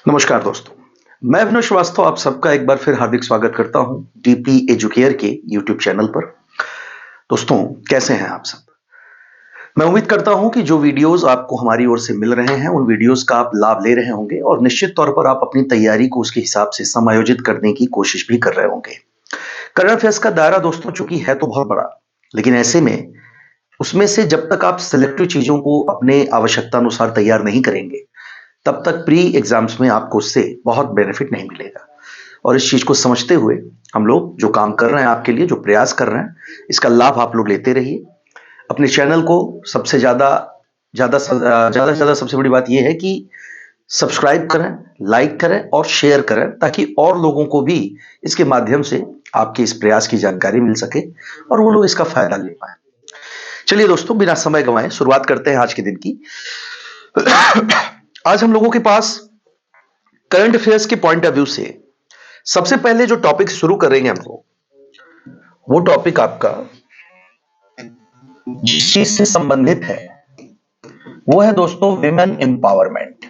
नमस्कार दोस्तों। मैं अभिनव श्रीवास्तव आप सबका एक बार फिर हार्दिक स्वागत करता हूं डीपी एजुकेयर के यूट्यूब चैनल पर। दोस्तों, कैसे हैं आप सब? मैं उम्मीद करता हूं कि जो वीडियोस आपको हमारी ओर से मिल रहे हैं उन वीडियोस का आप लाभ ले रहे होंगे और निश्चित तौर पर आप अपनी तैयारी को उसके हिसाब से समायोजित करने की कोशिश भी कर रहे होंगे। करंट अफेयर्स का दायरा दोस्तों चूंकि है तो बहुत बड़ा, लेकिन ऐसे में उसमें से जब तक आप सिलेक्टिव चीजों को अपने आवश्यकता अनुसार तैयार नहीं करेंगे, तब तक प्री एग्जाम्स में आपको उससे बहुत बेनिफिट नहीं मिलेगा। और इस चीज को समझते हुए हम लोग जो काम कर रहे हैं आपके लिए, जो प्रयास कर रहे हैं, इसका लाभ आप लोग लेते रहिए। अपने चैनल को सबसे ज्यादा से ज्यादा सबसे बड़ी बात यह है कि सब्सक्राइब करें, लाइक करें और शेयर करें, ताकि और लोगों को भी इसके माध्यम से आपके इस प्रयास की जानकारी मिल सके और वो लोग इसका फायदा ले पाए। चलिए दोस्तों, बिना समय गंवाए शुरुआत करते हैं आज के दिन की। आज हम लोगों के पास करंट अफेयर्स के पॉइंट ऑफ व्यू से सबसे पहले जो टॉपिक शुरू करेंगे हम लोग, वो टॉपिक आपका जिस चीज से संबंधित है वो है दोस्तों विमेन एम्पावरमेंट।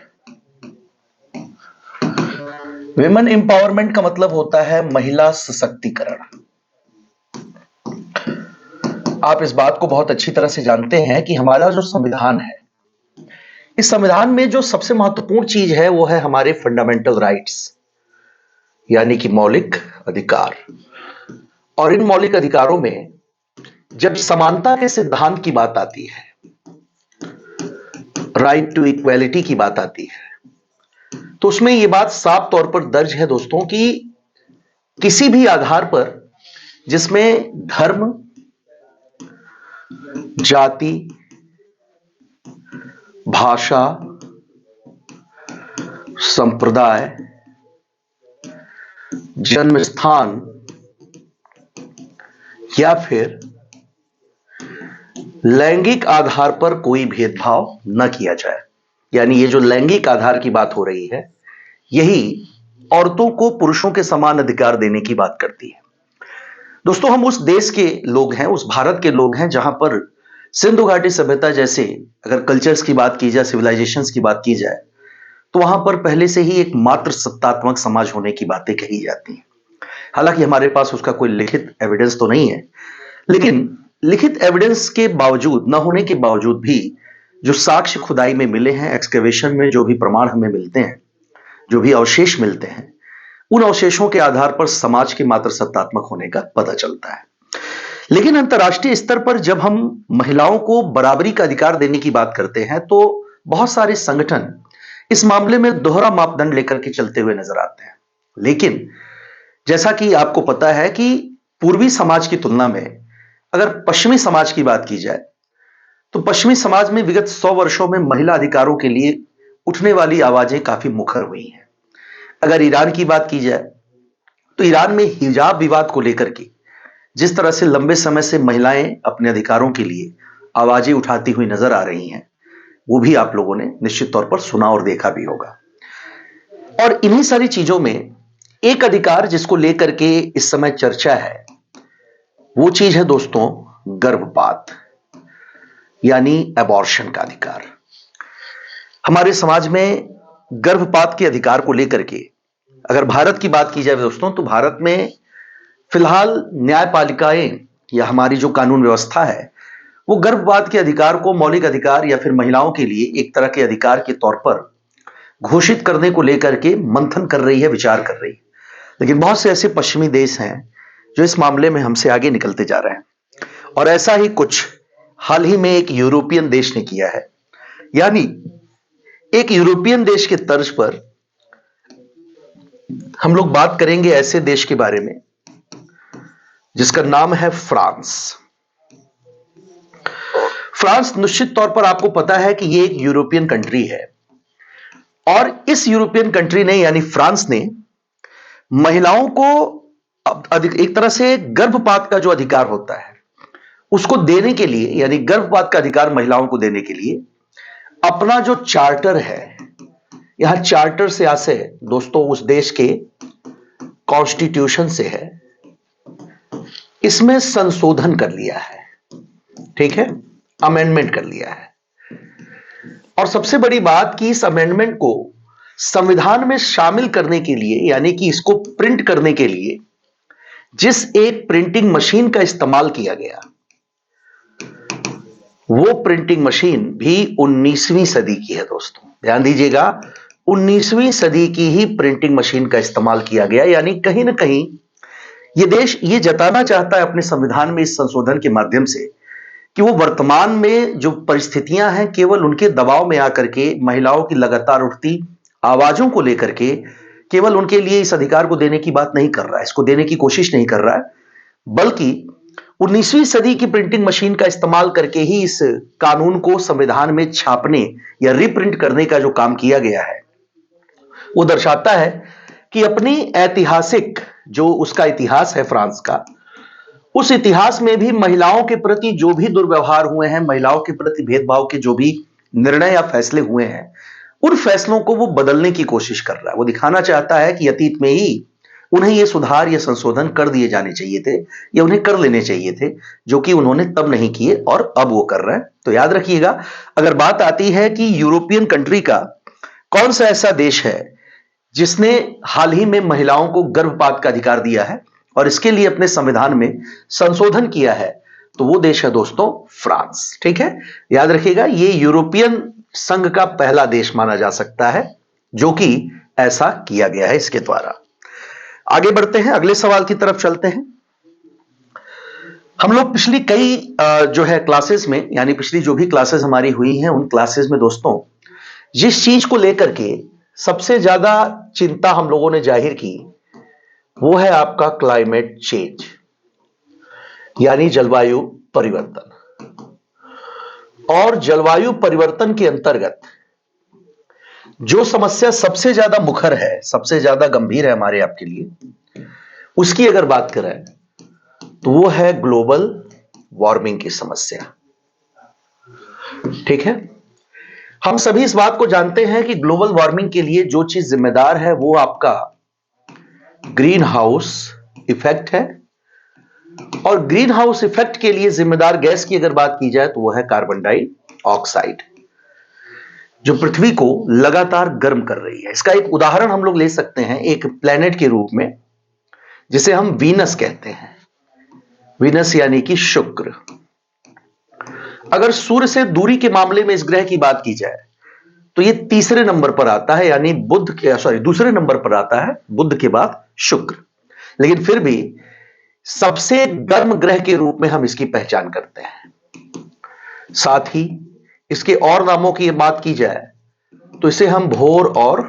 विमेन एम्पावरमेंट का मतलब होता है महिला सशक्तिकरण। आप इस बात को बहुत अच्छी तरह से जानते हैं कि हमारा जो संविधान है, इस संविधान में जो सबसे महत्वपूर्ण चीज है वो है हमारे फंडामेंटल राइट्स, यानी कि मौलिक अधिकार। और इन मौलिक अधिकारों में जब समानता के सिद्धांत की बात आती है, राइट टू इक्वालिटी की बात आती है, तो उसमें यह बात साफ तौर पर दर्ज है दोस्तों कि किसी भी आधार पर जिसमें धर्म, जाति, भाषा, संप्रदाय, जन्म स्थान या फिर लैंगिक आधार पर कोई भेदभाव न किया जाए, यानी ये जो लैंगिक आधार की बात हो रही है, यही औरतों को पुरुषों के समान अधिकार देने की बात करती है। दोस्तों, हम उस देश के लोग हैं, उस भारत के लोग हैं जहां पर सिंधु घाटी सभ्यता जैसे अगर कल्चर्स की बात की जाए, सिविलाइजेशंस की बात की जाए, तो वहां पर पहले से ही एक मात्र सत्तात्मक समाज होने की बातें कही जाती हैं। हालांकि हमारे पास उसका कोई लिखित एविडेंस तो नहीं है, लेकिन लिखित एविडेंस के बावजूद, न होने के बावजूद भी जो साक्ष्य खुदाई में मिले हैं, एक्सकेवेशन में जो भी प्रमाण हमें मिलते हैं, जो भी अवशेष मिलते हैं, उन अवशेषों के आधार पर समाज के मात्र सत्तात्मक होने का पता चलता है। लेकिन अंतर्राष्ट्रीय स्तर पर जब हम महिलाओं को बराबरी का अधिकार देने की बात करते हैं, तो बहुत सारे संगठन इस मामले में दोहरा मापदंड लेकर के चलते हुए नजर आते हैं। लेकिन जैसा कि आपको पता है कि पूर्वी समाज की तुलना में अगर पश्चिमी समाज की बात की जाए, तो पश्चिमी समाज में विगत 100 वर्षों में महिला अधिकारों के लिए उठने वाली आवाजें काफी मुखर हुई हैं। अगर ईरान की बात की जाए, तो ईरान में हिजाब विवाद को लेकर के जिस तरह से लंबे समय से महिलाएं अपने अधिकारों के लिए आवाजें उठाती हुई नजर आ रही हैं, वो भी आप लोगों ने निश्चित तौर पर सुना और देखा भी होगा। और इन्हीं सारी चीजों में एक अधिकार जिसको लेकर के इस समय चर्चा है, वो चीज है दोस्तों गर्भपात, यानी अबॉर्शन का अधिकार। हमारे समाज में गर्भपात के अधिकार को लेकर के अगर भारत की बात की जाए दोस्तों, तो भारत में फिलहाल न्यायपालिकाएं या हमारी जो कानून व्यवस्था है, वो गर्भपात के अधिकार को मौलिक अधिकार या फिर महिलाओं के लिए एक तरह के अधिकार के तौर पर घोषित करने को लेकर के मंथन कर रही है, विचार कर रही है। लेकिन बहुत से ऐसे पश्चिमी देश हैं जो इस मामले में हमसे आगे निकलते जा रहे हैं, और ऐसा ही कुछ हाल ही में एक यूरोपियन देश ने किया है। यानी एक यूरोपियन देश के तर्ज पर हम लोग बात करेंगे ऐसे देश के बारे में जिसका नाम है फ्रांस। फ्रांस निश्चित तौर पर आपको पता है कि यह एक यूरोपियन कंट्री है, और इस यूरोपियन कंट्री ने यानी फ्रांस ने महिलाओं को एक तरह से गर्भपात का जो अधिकार होता है उसको देने के लिए, यानी गर्भपात का अधिकार महिलाओं को देने के लिए अपना जो चार्टर है, यहां चार्टर से आशय दोस्तों उस देश के कॉन्स्टिट्यूशन से है, इसमें संशोधन कर लिया है। ठीक है, अमेंडमेंट कर लिया है। और सबसे बड़ी बात कि इस अमेंडमेंट को संविधान में शामिल करने के लिए, यानी कि इसको प्रिंट करने के लिए जिस एक प्रिंटिंग मशीन का इस्तेमाल किया गया, वो प्रिंटिंग मशीन भी 19वीं सदी की है दोस्तों। ध्यान दीजिएगा, 19वीं सदी की ही प्रिंटिंग मशीन का इस्तेमाल किया गया। यानी कहीं ना कहीं ये देश ये जताना चाहता है अपने संविधान में इस संशोधन के माध्यम से कि वो वर्तमान में जो परिस्थितियां हैं, केवल उनके दबाव में आकर के महिलाओं की लगातार उठती आवाजों को लेकर के केवल उनके लिए इस अधिकार को देने की बात नहीं कर रहा है, इसको देने की कोशिश नहीं कर रहा है, बल्कि 19वीं सदी की प्रिंटिंग मशीन का इस्तेमाल करके ही इस कानून को संविधान में छापने या रिप्रिंट करने का जो काम किया गया है, वो दर्शाता है कि अपनी ऐतिहासिक जो उसका इतिहास है फ्रांस का, उस इतिहास में भी महिलाओं के प्रति जो भी दुर्व्यवहार हुए हैं, महिलाओं के प्रति भेदभाव के जो भी निर्णय या फैसले हुए हैं, उन फैसलों को वो बदलने की कोशिश कर रहा है। वो दिखाना चाहता है कि अतीत में ही उन्हें ये सुधार या संशोधन कर दिए जाने चाहिए थे या उन्हें कर लेने चाहिए थे, जो कि उन्होंने तब नहीं किए और अब वो कर रहे हैं। तो याद रखिएगा, अगर बात आती है कि यूरोपियन कंट्री का कौन सा ऐसा देश है जिसने हाल ही में महिलाओं को गर्भपात का अधिकार दिया है और इसके लिए अपने संविधान में संशोधन किया है, तो वो देश है दोस्तों फ्रांस। ठीक है, याद रखिएगा, ये यूरोपियन संघ का पहला देश माना जा सकता है जो कि ऐसा किया गया है इसके द्वारा। आगे बढ़ते हैं, अगले सवाल की तरफ चलते हैं। हम लोग पिछली कई जो है क्लासेस में, यानी पिछली जो भी क्लासेस हमारी हुई हैं, उन क्लासेस में दोस्तों जिस चीज को लेकर के सबसे ज्यादा चिंता हम लोगों ने जाहिर की, वो है आपका क्लाइमेट चेंज, यानी जलवायु परिवर्तन। और जलवायु परिवर्तन के अंतर्गत जो समस्या सबसे ज्यादा मुखर है, सबसे ज्यादा गंभीर है हमारे आपके लिए, उसकी अगर बात करें तो वो है ग्लोबल वार्मिंग की समस्या। ठीक है, हम सभी इस बात को जानते हैं कि ग्लोबल वार्मिंग के लिए जो चीज जिम्मेदार है वो आपका ग्रीन हाउस इफेक्ट है। और ग्रीन हाउस इफेक्ट के लिए जिम्मेदार गैस की अगर बात की जाए तो वो है कार्बन डाइऑक्साइड, जो पृथ्वी को लगातार गर्म कर रही है। इसका एक उदाहरण हम लोग ले सकते हैं एक प्लेनेट के रूप में, जिसे हम वीनस कहते हैं। वीनस यानी कि शुक्र। अगर सूर्य से दूरी के मामले में इस ग्रह की बात की जाए तो ये तीसरे नंबर पर आता है, यानी दूसरे नंबर पर आता है बुध के बाद शुक्र। लेकिन फिर भी सबसे गर्म ग्रह के रूप में हम इसकी पहचान करते हैं। साथ ही इसके और नामों की बात की जाए तो इसे हम भोर और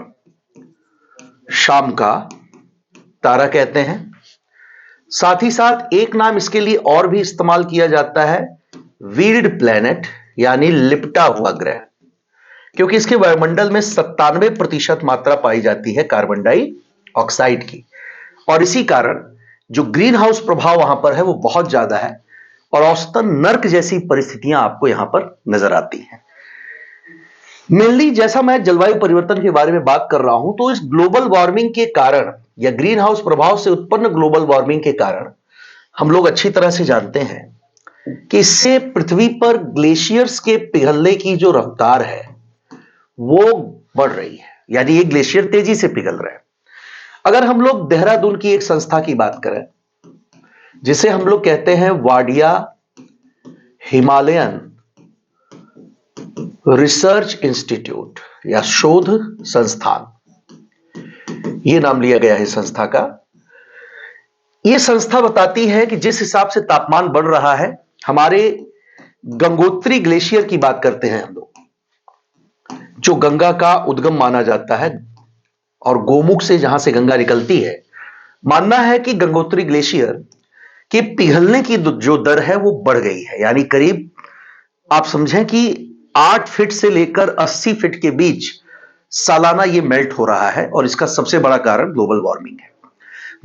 शाम का तारा कहते हैं। साथ ही साथ एक नाम इसके लिए और भी इस्तेमाल किया जाता है, वील्ड प्लैनेट, यानी लिपटा हुआ ग्रह, क्योंकि इसके वायुमंडल में 97% मात्रा पाई जाती है कार्बन डाइऑक्साइड की। और इसी कारण जो ग्रीन हाउस प्रभाव वहां पर है वो बहुत ज्यादा है और औसतन नर्क जैसी परिस्थितियां आपको यहां पर नजर आती हैं। मेनली जैसा मैं जलवायु परिवर्तन के बारे में बात कर रहा हूं, तो इस ग्लोबल वार्मिंग के कारण या ग्रीन हाउस प्रभाव से उत्पन्न ग्लोबल वार्मिंग के कारण हम लोग अच्छी तरह से जानते हैं कि इससे पृथ्वी पर ग्लेशियर्स के पिघलने की जो रफ्तार है वो बढ़ रही है, यानी ये ग्लेशियर तेजी से पिघल रहे हैं। अगर हम लोग देहरादून की एक संस्था की बात करें जिसे हम लोग कहते हैं वाडिया हिमालयन रिसर्च इंस्टीट्यूट या शोध संस्थान, यह नाम लिया गया है संस्था का। यह संस्था बताती है कि जिस हिसाब से तापमान बढ़ रहा है, हमारे गंगोत्री ग्लेशियर की बात करते हैं हम लोग, जो गंगा का उद्गम माना जाता है और गोमुख से जहां से गंगा निकलती है, मानना है कि गंगोत्री ग्लेशियर के पिघलने की जो दर है वो बढ़ गई है। यानी करीब आप समझें कि 8 फीट से लेकर 80 फीट के बीच सालाना ये मेल्ट हो रहा है और इसका सबसे बड़ा कारण ग्लोबल वार्मिंग है।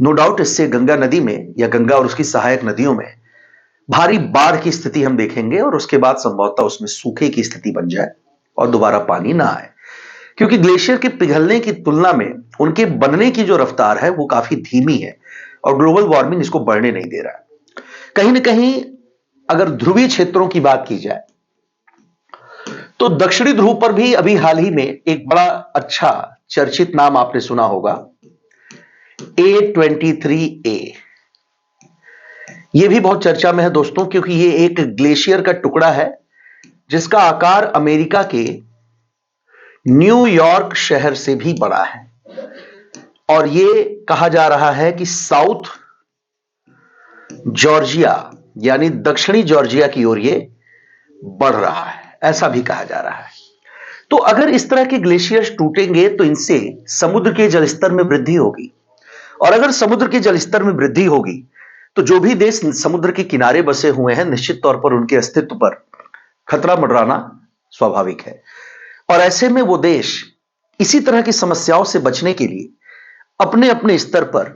नो डाउट इससे गंगा नदी में या गंगा और उसकी सहायक नदियों में भारी बाढ़ की स्थिति हम देखेंगे और उसके बाद संभवतः उसमें सूखे की स्थिति बन जाए और दोबारा पानी ना आए, क्योंकि ग्लेशियर के पिघलने की तुलना में उनके बनने की जो रफ्तार है वो काफी धीमी है और ग्लोबल वार्मिंग इसको बढ़ने नहीं दे रहा है। कहीं ना कहीं अगर ध्रुवीय क्षेत्रों की बात की जाए तो दक्षिणी ध्रुव पर भी अभी हाल ही में एक बड़ा अच्छा चर्चित नाम आपने सुना होगा A23A। यह भी बहुत चर्चा में है दोस्तों, क्योंकि यह एक ग्लेशियर का टुकड़ा है जिसका आकार अमेरिका के न्यूयॉर्क शहर से भी बड़ा है, और यह कहा जा रहा है कि साउथ जॉर्जिया यानी दक्षिणी जॉर्जिया की ओर यह बढ़ रहा है, ऐसा भी कहा जा रहा है। तो अगर इस तरह के ग्लेशियर्स टूटेंगे तो इनसे समुद्र के जलस्तर में वृद्धि होगी, और अगर समुद्र के जलस्तर में वृद्धि होगी तो जो भी देश समुद्र के किनारे बसे हुए हैं निश्चित तौर पर उनके अस्तित्व पर खतरा मंडराना स्वाभाविक है। और ऐसे में वो देश इसी तरह की समस्याओं से बचने के लिए अपने अपने स्तर पर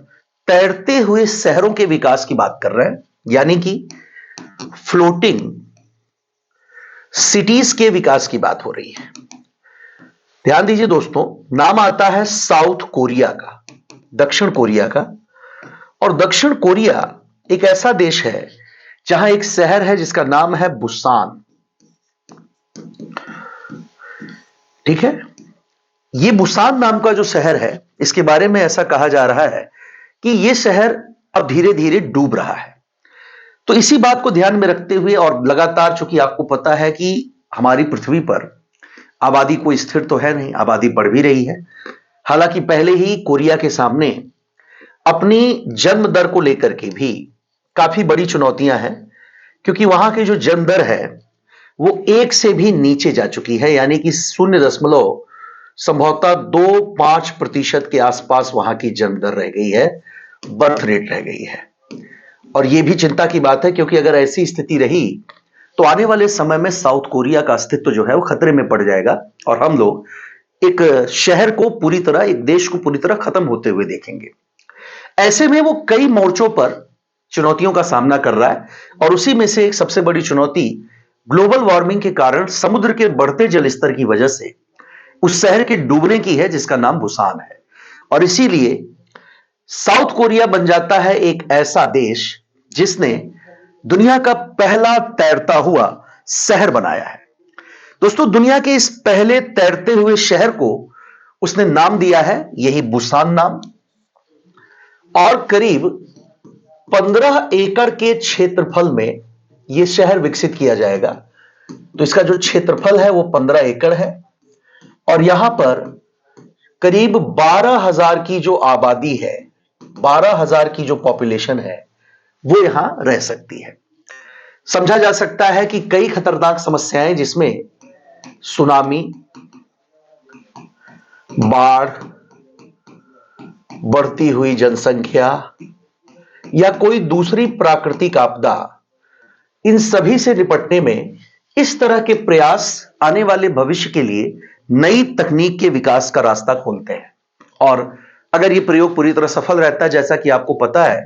तैरते हुए शहरों के विकास की बात कर रहे हैं, यानी कि फ्लोटिंग सिटीज के विकास की बात हो रही है। ध्यान दीजिए दोस्तों, नाम आता है साउथ कोरिया का, दक्षिण कोरिया का। और दक्षिण कोरिया एक ऐसा देश है जहां एक शहर है जिसका नाम है बुसान। ठीक है, यह बुसान नाम का जो शहर है, इसके बारे में ऐसा कहा जा रहा है कि यह शहर अब धीरे धीरे डूब रहा है। तो इसी बात को ध्यान में रखते हुए, और लगातार चूंकि आपको पता है कि हमारी पृथ्वी पर आबादी कोई स्थिर तो है नहीं, आबादी बढ़ भी रही है। हालांकि पहले ही कोरिया के सामने अपनी जन्म दर को लेकर के भी काफी बड़ी चुनौतियां हैं, क्योंकि वहां की जो जन्म दर है वो 1 से भी नीचे जा चुकी है, यानी कि 0 संभवतः 2-5% के आसपास वहां की जन्म दर रह गई है, बर्थ रेट रह गई है। और यह भी चिंता की बात है, क्योंकि अगर ऐसी स्थिति रही तो आने वाले समय में साउथ कोरिया का अस्तित्व जो है वो खतरे में पड़ जाएगा, और हम लोग एक शहर को पूरी तरह, एक देश को पूरी तरह खत्म होते हुए देखेंगे। ऐसे में वो कई मोर्चों पर चुनौतियों का सामना कर रहा है, और उसी में से एक सबसे बड़ी चुनौती ग्लोबल वार्मिंग के कारण समुद्र के बढ़ते जल स्तर की वजह से उस शहर के डूबने की है, जिसका नाम बुसान है। और इसीलिए साउथ कोरिया बन जाता है एक ऐसा देश जिसने दुनिया का पहला तैरता हुआ शहर बनाया है। दोस्तों, दुनिया के इस पहले तैरते हुए शहर को उसने नाम दिया है यही बुसान नाम, और करीब 15 एकड़ के क्षेत्रफल में यह शहर विकसित किया जाएगा। तो इसका जो क्षेत्रफल है वो 15 एकड़ है, और यहां पर करीब 12,000 की जो आबादी है, 12,000 की जो पॉपुलेशन है वो यहां रह सकती है। समझा जा सकता है कि कई खतरनाक समस्याएं, जिसमें सुनामी, बाढ़, बढ़ती हुई जनसंख्या या कोई दूसरी प्राकृतिक आपदा, इन सभी से निपटने में इस तरह के प्रयास आने वाले भविष्य के लिए नई तकनीक के विकास का रास्ता खोलते हैं। और अगर यह प्रयोग पूरी तरह सफल रहता है, जैसा कि आपको पता है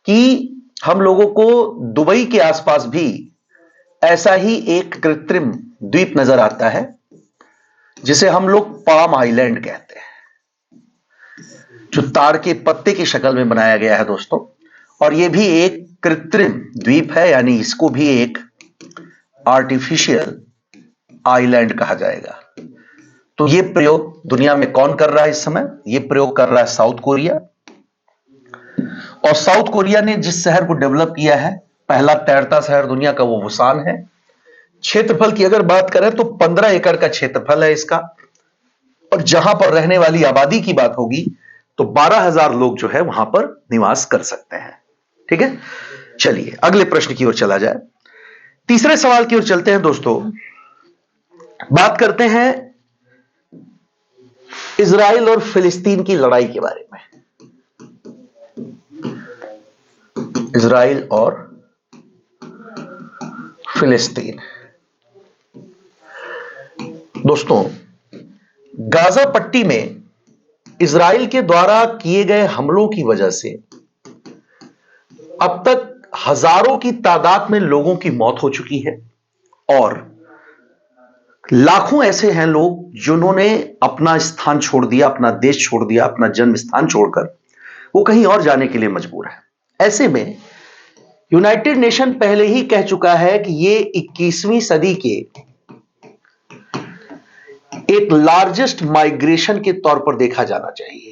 कि हम लोगों को दुबई के आसपास भी ऐसा ही एक कृत्रिम द्वीप नजर आता है जिसे हम लोग पाम आइलैंड कहते हैं, जो ताड़ के पत्ते की शक्ल में बनाया गया है दोस्तों। और यह भी एक कृत्रिम द्वीप है, यानी इसको भी एक आर्टिफिशियल आइलैंड कहा जाएगा। तो यह प्रयोग दुनिया में कौन कर रहा है इस समय? यह प्रयोग कर रहा है साउथ कोरिया। और साउथ कोरिया ने जिस शहर को डेवलप किया है, पहला तैरता शहर दुनिया का, वो बुसान है। क्षेत्रफल की अगर बात करें तो 15 एकड़ का क्षेत्रफल है इसका, और जहां पर रहने वाली आबादी की बात होगी तो 12,000 लोग जो है वहां पर निवास कर सकते हैं। ठीक है, चलिए अगले प्रश्न की ओर चला जाए। तीसरे सवाल की ओर चलते हैं दोस्तों। बात करते हैं इजराइल और फिलिस्तीन की लड़ाई के बारे में। इजराइल और फिलिस्तीन। दोस्तों, गाजा पट्टी में इजराइल के द्वारा किए गए हमलों की वजह से अब तक हजारों की तादाद में लोगों की मौत हो चुकी है, और लाखों ऐसे हैं लोग जिन्होंने अपना स्थान छोड़ दिया, अपना देश छोड़ दिया, अपना जन्म स्थान छोड़कर वो कहीं और जाने के लिए मजबूर है। ऐसे में यूनाइटेड नेशन पहले ही कह चुका है कि ये 21वीं सदी के एक लार्जेस्ट माइग्रेशन के तौर पर देखा जाना चाहिए,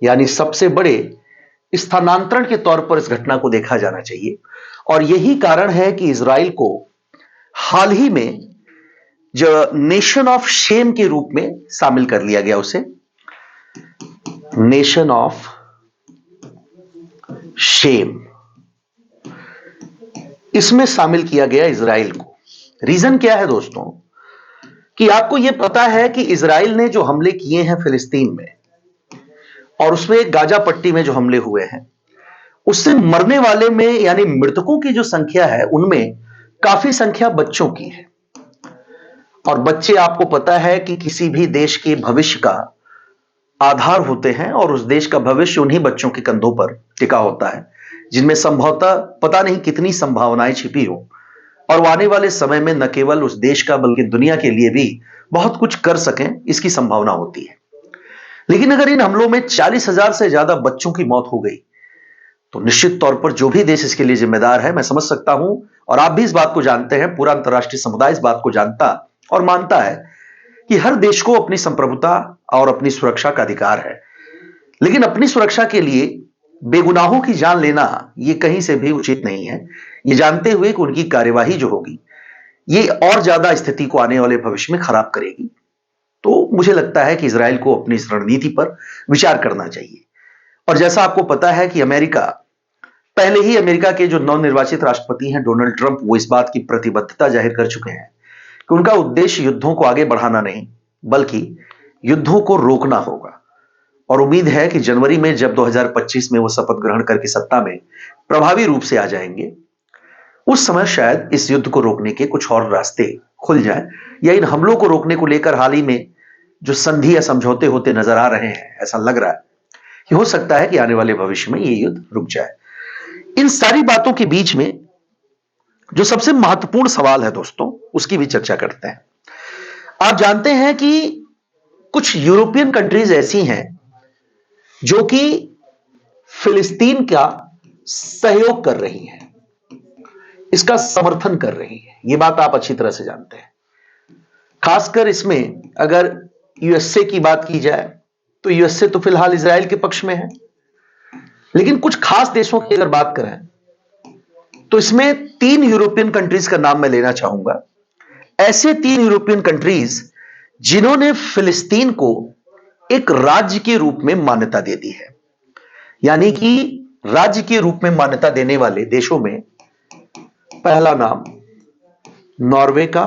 यानी सबसे बड़े स्थानांतरण के तौर पर इस घटना को देखा जाना चाहिए। और यही कारण है कि इजराइल को हाल ही में जो नेशन ऑफ शेम के रूप में शामिल कर लिया गया, उसे नेशन ऑफ शेम, इसमें शामिल किया गया इजराइल को। रीजन क्या है दोस्तों, कि आपको यह पता है कि इजराइल ने जो हमले किए हैं फिलिस्तीन में, और उसमें गाजा पट्टी में जो हमले हुए हैं, उससे मरने वाले में यानी मृतकों की जो संख्या है उनमें काफी संख्या बच्चों की है। और बच्चे आपको पता है कि किसी भी देश के भविष्य का आधार होते हैं, और उस देश का भविष्य उन्हीं बच्चों के कंधों पर टिका होता है, जिनमें संभवतः पता नहीं कितनी संभावनाएं छिपी हो, और वो आने वाले समय में न केवल उस देश का बल्कि दुनिया के लिए भी बहुत कुछ कर सकें, इसकी संभावना होती है। लेकिन अगर इन हमलों में 40,000 से ज्यादा बच्चों की मौत हो गई, तो निश्चित तौर पर जो भी देश इसके लिए जिम्मेदार है, मैं समझ सकता हूं, और आप भी इस बात को जानते हैं, पूरा अंतर्राष्ट्रीय समुदाय इस बात को जानता और मानता है कि हर देश को अपनी संप्रभुता और अपनी सुरक्षा का अधिकार है। लेकिन अपनी सुरक्षा के लिए बेगुनाहों की जान लेना यह कहीं से भी उचित नहीं है, ये जानते हुए कि उनकी कार्यवाही जो होगी ये और ज्यादा स्थिति को आने वाले भविष्य में खराब करेगी। तो मुझे लगता है कि इजराइल को अपनी इस रणनीति पर विचार करना चाहिए। और जैसा आपको पता है कि पहले ही अमेरिका के जो नवनिर्वाचित राष्ट्रपति हैं डोनाल्ड ट्रंप, वो इस बात की प्रतिबद्धता जाहिर कर चुके हैं कि उनका उद्देश्य युद्धों को आगे बढ़ाना नहीं, बल्कि युद्धों को रोकना होगा। और उम्मीद है कि जनवरी में जब 2025 में वो शपथ ग्रहण करके सत्ता में प्रभावी रूप से आ जाएंगे, उस समय शायद इस युद्ध को रोकने के कुछ और रास्ते खुल जाए, या इन हमलों को रोकने को लेकर हाल ही में जो संधि या समझौते होते नजर आ रहे हैं, ऐसा लग रहा है कि हो सकता है कि आने वाले भविष्य में ये युद्ध रुक जाए। इन सारी बातों के बीच में जो सबसे महत्वपूर्ण सवाल है दोस्तों, उसकी भी चर्चा करते हैं। आप जानते हैं कि कुछ यूरोपियन कंट्रीज ऐसी हैं जो कि फिलिस्तीन का सहयोग कर रही हैं, इसका समर्थन कर रही है। यह बात आप अच्छी तरह से जानते हैं। खासकर इसमें अगर यूएसए की बात की जाए तो यूएसए तो फिलहाल इजराइल के पक्ष में है, लेकिन कुछ खास देशों की अगर बात करें तो इसमें 3 यूरोपियन कंट्रीज का नाम मैं लेना चाहूंगा। ऐसे 3 यूरोपियन कंट्रीज जिन्होंने फिलिस्तीन को एक राज्य के रूप में मान्यता दे दी है, यानी कि राज्य के रूप में मान्यता देने वाले देशों में पहला नाम नॉर्वे का,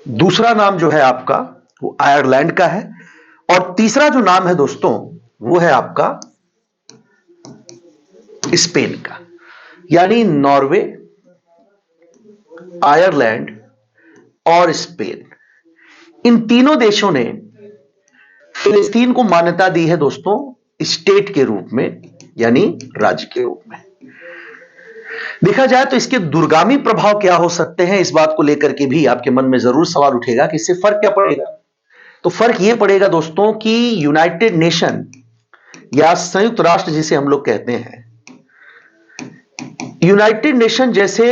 दूसरा नाम जो है आपका वो आयरलैंड का है, और तीसरा जो नाम है दोस्तों वो है आपका स्पेन का। यानी नॉर्वे, आयरलैंड और स्पेन, इन तीनों देशों ने फिलिस्तीन को मान्यता दी है दोस्तों स्टेट के रूप में, यानी राज्य के रूप में। देखा जाए तो इसके दूरगामी प्रभाव क्या हो सकते हैं, इस बात को लेकर के भी आपके मन में जरूर सवाल उठेगा कि इससे फर्क क्या पड़ेगा। तो फर्क यह पड़ेगा दोस्तों कि यूनाइटेड नेशन या संयुक्त राष्ट्र जिसे हम लोग कहते हैं, यूनाइटेड नेशन जैसे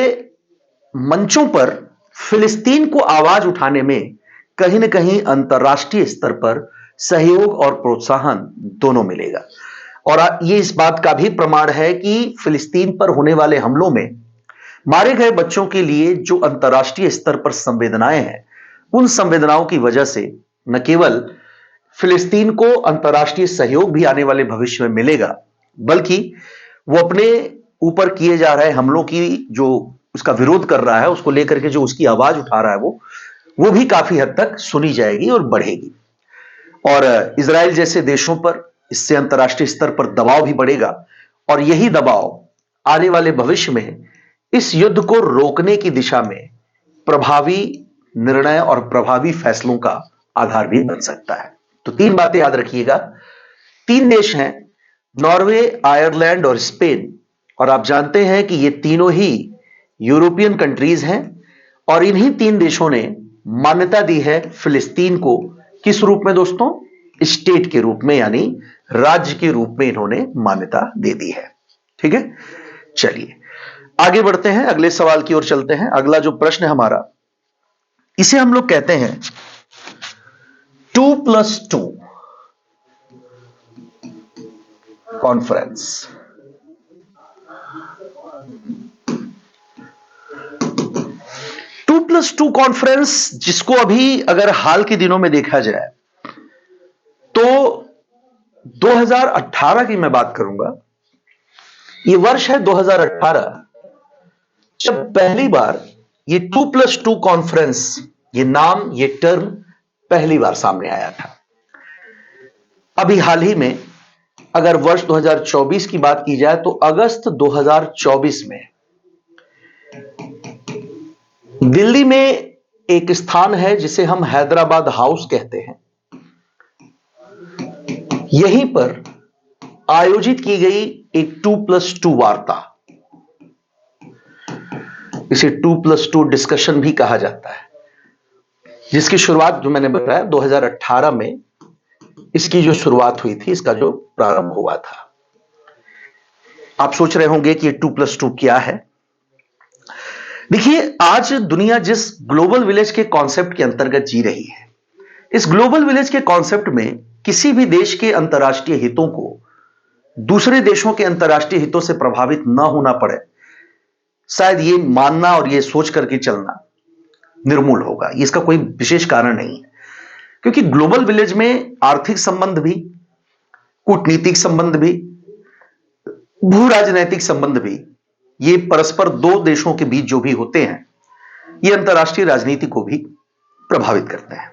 मंचों पर फिलिस्तीन को आवाज उठाने में कहीं ना कहीं अंतर्राष्ट्रीय स्तर पर सहयोग और प्रोत्साहन दोनों मिलेगा। और यह इस बात का भी प्रमाण है कि फिलिस्तीन पर होने वाले हमलों में मारे गए बच्चों के लिए जो अंतर्राष्ट्रीय स्तर पर संवेदनाएं हैं, उन संवेदनाओं की वजह से न केवल फिलिस्तीन को अंतर्राष्ट्रीय सहयोग भी आने वाले भविष्य में मिलेगा, बल्कि वो अपने ऊपर किए जा रहे हमलों की जो उसका विरोध कर रहा है, उसको लेकर के जो उसकी आवाज उठा रहा है, वो भी काफी हद तक सुनी जाएगी और बढ़ेगी। और इजराइल जैसे देशों पर इससे अंतर्राष्ट्रीय स्तर पर दबाव भी बढ़ेगा, और यही दबाव आने वाले भविष्य में इस युद्ध को रोकने की दिशा में प्रभावी निर्णय और प्रभावी फैसलों का आधार भी बन सकता है। तो 3 बातें याद रखिएगा। 3 देश हैं, नॉर्वे, आयरलैंड और स्पेन, और आप जानते हैं कि ये तीनों ही यूरोपियन कंट्रीज हैं, और इन्हीं 3 देशों ने मान्यता दी है फिलिस्तीन को। किस रूप में दोस्तों? स्टेट के रूप में, यानी राज्य के रूप में इन्होंने मान्यता दे दी है। ठीक है, चलिए आगे बढ़ते हैं, अगले सवाल की ओर चलते हैं। अगला जो प्रश्न है हमारा, इसे हम लोग कहते हैं 2+2 कॉन्फ्रेंस। 2+2 कॉन्फ्रेंस, जिसको अभी अगर हाल के दिनों में देखा जाए तो 2018 की मैं बात करूंगा। ये वर्ष है 2018, जब पहली बार ये 2+2 कॉन्फ्रेंस, ये नाम, ये टर्म पहली बार सामने आया था। अभी हाल ही में अगर वर्ष 2024 की बात की जाए तो अगस्त 2024 में दिल्ली में एक स्थान है जिसे हम हैदराबाद हाउस कहते हैं, यहीं पर आयोजित की गई एक 2+2 वार्ता, इसे 2+2 डिस्कशन भी कहा जाता है, जिसकी शुरुआत, जो मैंने बताया, 2018 में इसकी जो शुरुआत हुई थी, इसका जो प्रारंभ हुआ था। आप सोच रहे होंगे कि ये 2+2 क्या है। देखिए, आज दुनिया जिस ग्लोबल विलेज के कॉन्सेप्ट के अंतर्गत जी रही है, इस ग्लोबल विलेज के कॉन्सेप्ट में किसी भी देश के अंतर्राष्ट्रीय हितों को दूसरे देशों के अंतर्राष्ट्रीय हितों से प्रभावित न होना पड़े, शायद ये मानना और ये सोच करके चलना निर्मूल होगा। इसका कोई विशेष कारण नहीं है, क्योंकि ग्लोबल विलेज में आर्थिक संबंध भी, कूटनीतिक संबंध भी, भू राजनैतिक संबंध भी, ये परस्पर दो देशों के बीच जो भी होते हैं, ये अंतर्राष्ट्रीय राजनीति को भी प्रभावित करते हैं।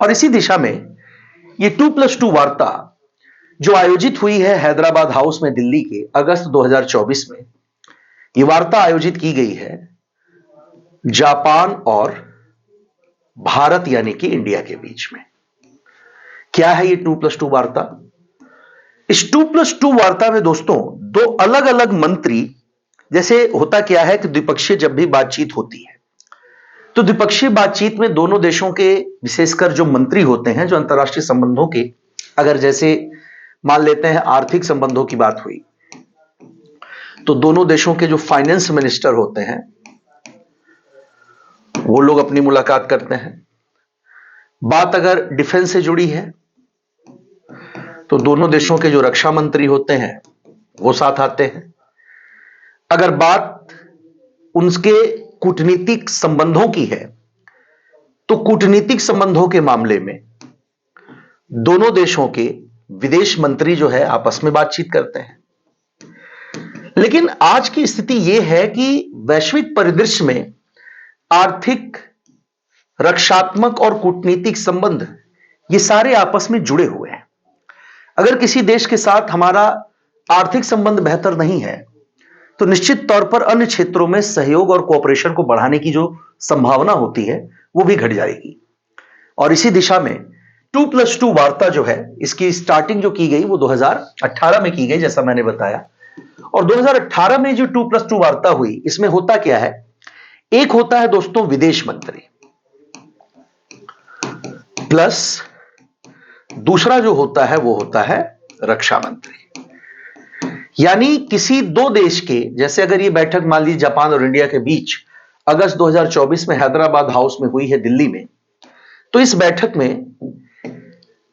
और इसी दिशा में ये 2+2 वार्ता जो आयोजित हुई है हैदराबाद हाउस में दिल्ली के अगस्त 2024 में, ये वार्ता आयोजित की गई है जापान और भारत यानी कि इंडिया के बीच में। क्या है ये 2+2 वार्ता? इस 2+2 वार्ता में दोस्तों दो अलग अलग मंत्री, जैसे होता क्या है कि द्विपक्षीय जब भी बातचीत होती है तो द्विपक्षीय बातचीत में दोनों देशों के विशेषकर जो मंत्री होते हैं, जो अंतर्राष्ट्रीय संबंधों के, अगर जैसे मान लेते हैं आर्थिक संबंधों की बात हुई तो दोनों देशों के जो फाइनेंस मिनिस्टर होते हैं वो लोग अपनी मुलाकात करते हैं। बात अगर डिफेंस से जुड़ी है तो दोनों देशों के जो रक्षा मंत्री होते हैं वो साथ आते हैं। अगर बात उनके कूटनीतिक संबंधों की है तो कूटनीतिक संबंधों के मामले में दोनों देशों के विदेश मंत्री जो है आपस में बातचीत करते हैं। लेकिन आज की स्थिति यह है कि वैश्विक परिदृश्य में आर्थिक, रक्षात्मक और कूटनीतिक संबंध ये सारे आपस में जुड़े हुए हैं। अगर किसी देश के साथ हमारा आर्थिक संबंध बेहतर नहीं है तो निश्चित तौर पर अन्य क्षेत्रों में सहयोग और कोऑपरेशन को बढ़ाने की जो संभावना होती है वो भी घट जाएगी। और इसी दिशा में 2+2 वार्ता जो है, इसकी स्टार्टिंग जो की गई वो 2018 में की गई, जैसा मैंने बताया। और 2018 में जो 2+2 वार्ता हुई, इसमें होता क्या है, एक होता है दोस्तों विदेश मंत्री, प्लस दूसरा जो होता है वो होता है रक्षा मंत्री। यानी किसी दो देश के, जैसे अगर ये बैठक मान लीजिए जापान और इंडिया के बीच अगस्त 2024 में हैदराबाद हाउस में हुई है दिल्ली में, तो इस बैठक में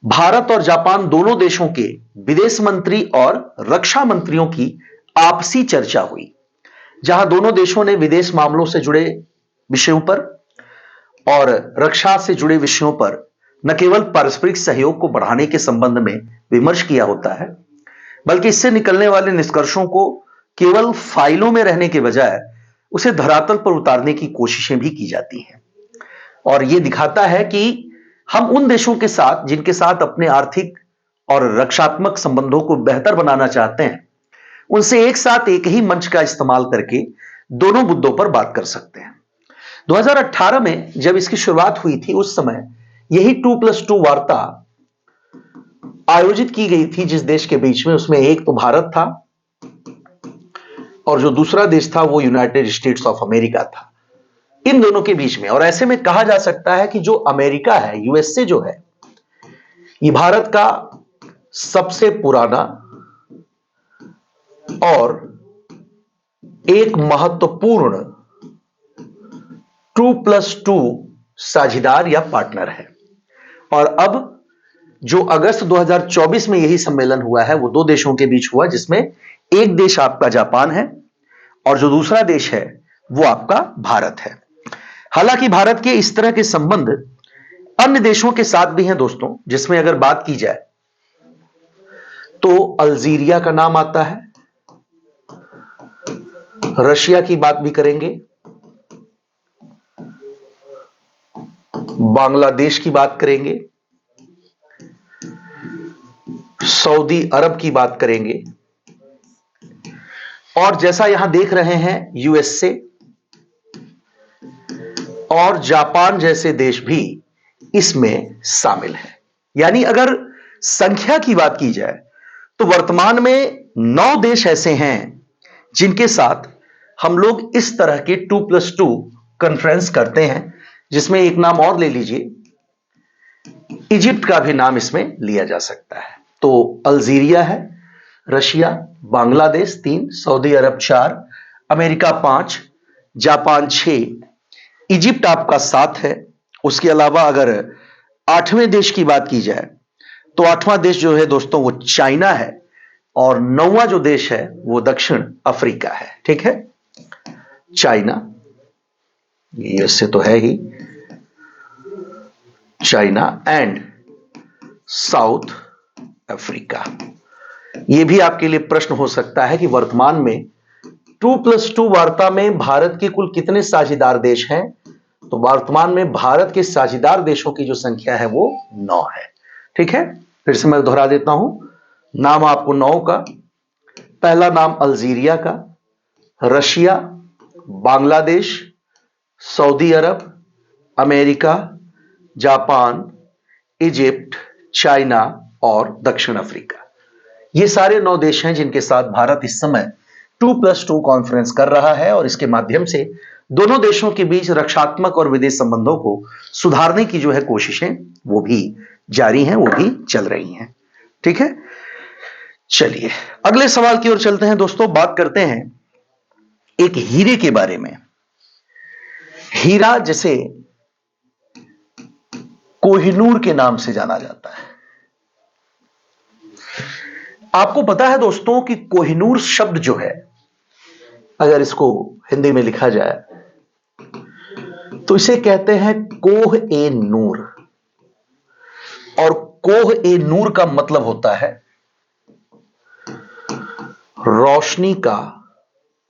भारत और जापान दोनों देशों के विदेश मंत्री और रक्षा मंत्रियों की आपसी चर्चा हुई, जहां दोनों देशों ने विदेश मामलों से जुड़े विषयों पर और रक्षा से जुड़े विषयों पर न केवल पारस्परिक सहयोग को बढ़ाने के संबंध में विमर्श किया होता है, बल्कि इससे निकलने वाले निष्कर्षों को केवल फाइलों में रहने के बजाय उसे धरातल पर उतारने की कोशिशें भी की जाती हैं। और यह दिखाता है कि हम उन देशों के साथ जिनके साथ अपने आर्थिक और रक्षात्मक संबंधों को बेहतर बनाना चाहते हैं, उनसे एक साथ एक ही मंच का इस्तेमाल करके दोनों मुद्दों पर बात कर सकते हैं। 2018 में जब इसकी शुरुआत हुई थी, उस समय यही 2+2 वार्ता आयोजित की गई थी जिस देश के बीच में, उसमें एक तो भारत था और जो दूसरा देश था वो यूनाइटेड स्टेट्स ऑफ अमेरिका था, इन दोनों के बीच में। और ऐसे में कहा जा सकता है कि जो अमेरिका है, यूएसए जो है, ये भारत का सबसे पुराना और एक महत्वपूर्ण 2+2 साझीदार या पार्टनर है। और अब जो अगस्त 2024 में यही सम्मेलन हुआ है वो दो देशों के बीच हुआ, जिसमें एक देश आपका जापान है और जो दूसरा देश है वो आपका भारत है। हालांकि भारत के इस तरह के संबंध अन्य देशों के साथ भी हैं दोस्तों, जिसमें अगर बात की जाए तो अल्जीरिया का नाम आता है, रशिया की बात भी करेंगे, बांग्लादेश की बात करेंगे, सऊदी अरब की बात करेंगे, और जैसा यहां देख रहे हैं यूएसए और जापान जैसे देश भी इसमें शामिल हैं। यानी अगर संख्या की बात की जाए तो वर्तमान में 9 देश ऐसे हैं जिनके साथ हम लोग इस तरह के 2+2 कॉन्फ्रेंस करते हैं, जिसमें एक नाम और ले लीजिए, इजिप्ट का भी नाम इसमें लिया जा सकता है। तो अल्जीरिया है, रशिया, बांग्लादेश 3, सऊदी अरब 4, अमेरिका 5, जापान 6, इजिप्ट आपका 7 है। उसके अलावा अगर 8वें देश की बात की जाए तो 8वां देश जो है दोस्तों वो चाइना है, और 9वां जो देश है वो दक्षिण अफ्रीका है। ठीक है, चाइना, यूएसए तो है ही, चाइना एंड साउथ अफ्रीका। यह भी आपके लिए प्रश्न हो सकता है कि वर्तमान में 2+2 वार्ता में भारत के कुल कितने साझीदार देश हैं। तो वर्तमान में भारत के साझीदार देशों की जो संख्या है वो 9 है। ठीक है, फिर से मैं दोहरा देता हूं नाम आपको 9 का। पहला नाम अल्जीरिया का, रशिया, बांग्लादेश, सऊदी अरब, अमेरिका, जापान, इजिप्ट, चाइना और दक्षिण अफ्रीका। ये सारे 9 देश हैं जिनके साथ भारत इस समय 2+2 कॉन्फ्रेंस कर रहा है, और इसके माध्यम से दोनों देशों के बीच रक्षात्मक और विदेश संबंधों को सुधारने की जो है कोशिशें वो भी जारी हैं, वो भी चल रही हैं। ठीक है, चलिए अगले सवाल की ओर चलते हैं दोस्तों। बात करते हैं एक हीरे के बारे में। हीरा जिसे कोहिनूर के नाम से जाना जाता है। आपको पता है दोस्तों कि कोहिनूर शब्द जो है, अगर इसको हिंदी में लिखा जाए तो इसे कहते हैं कोह ए नूर, और कोह ए नूर का मतलब होता है रोशनी का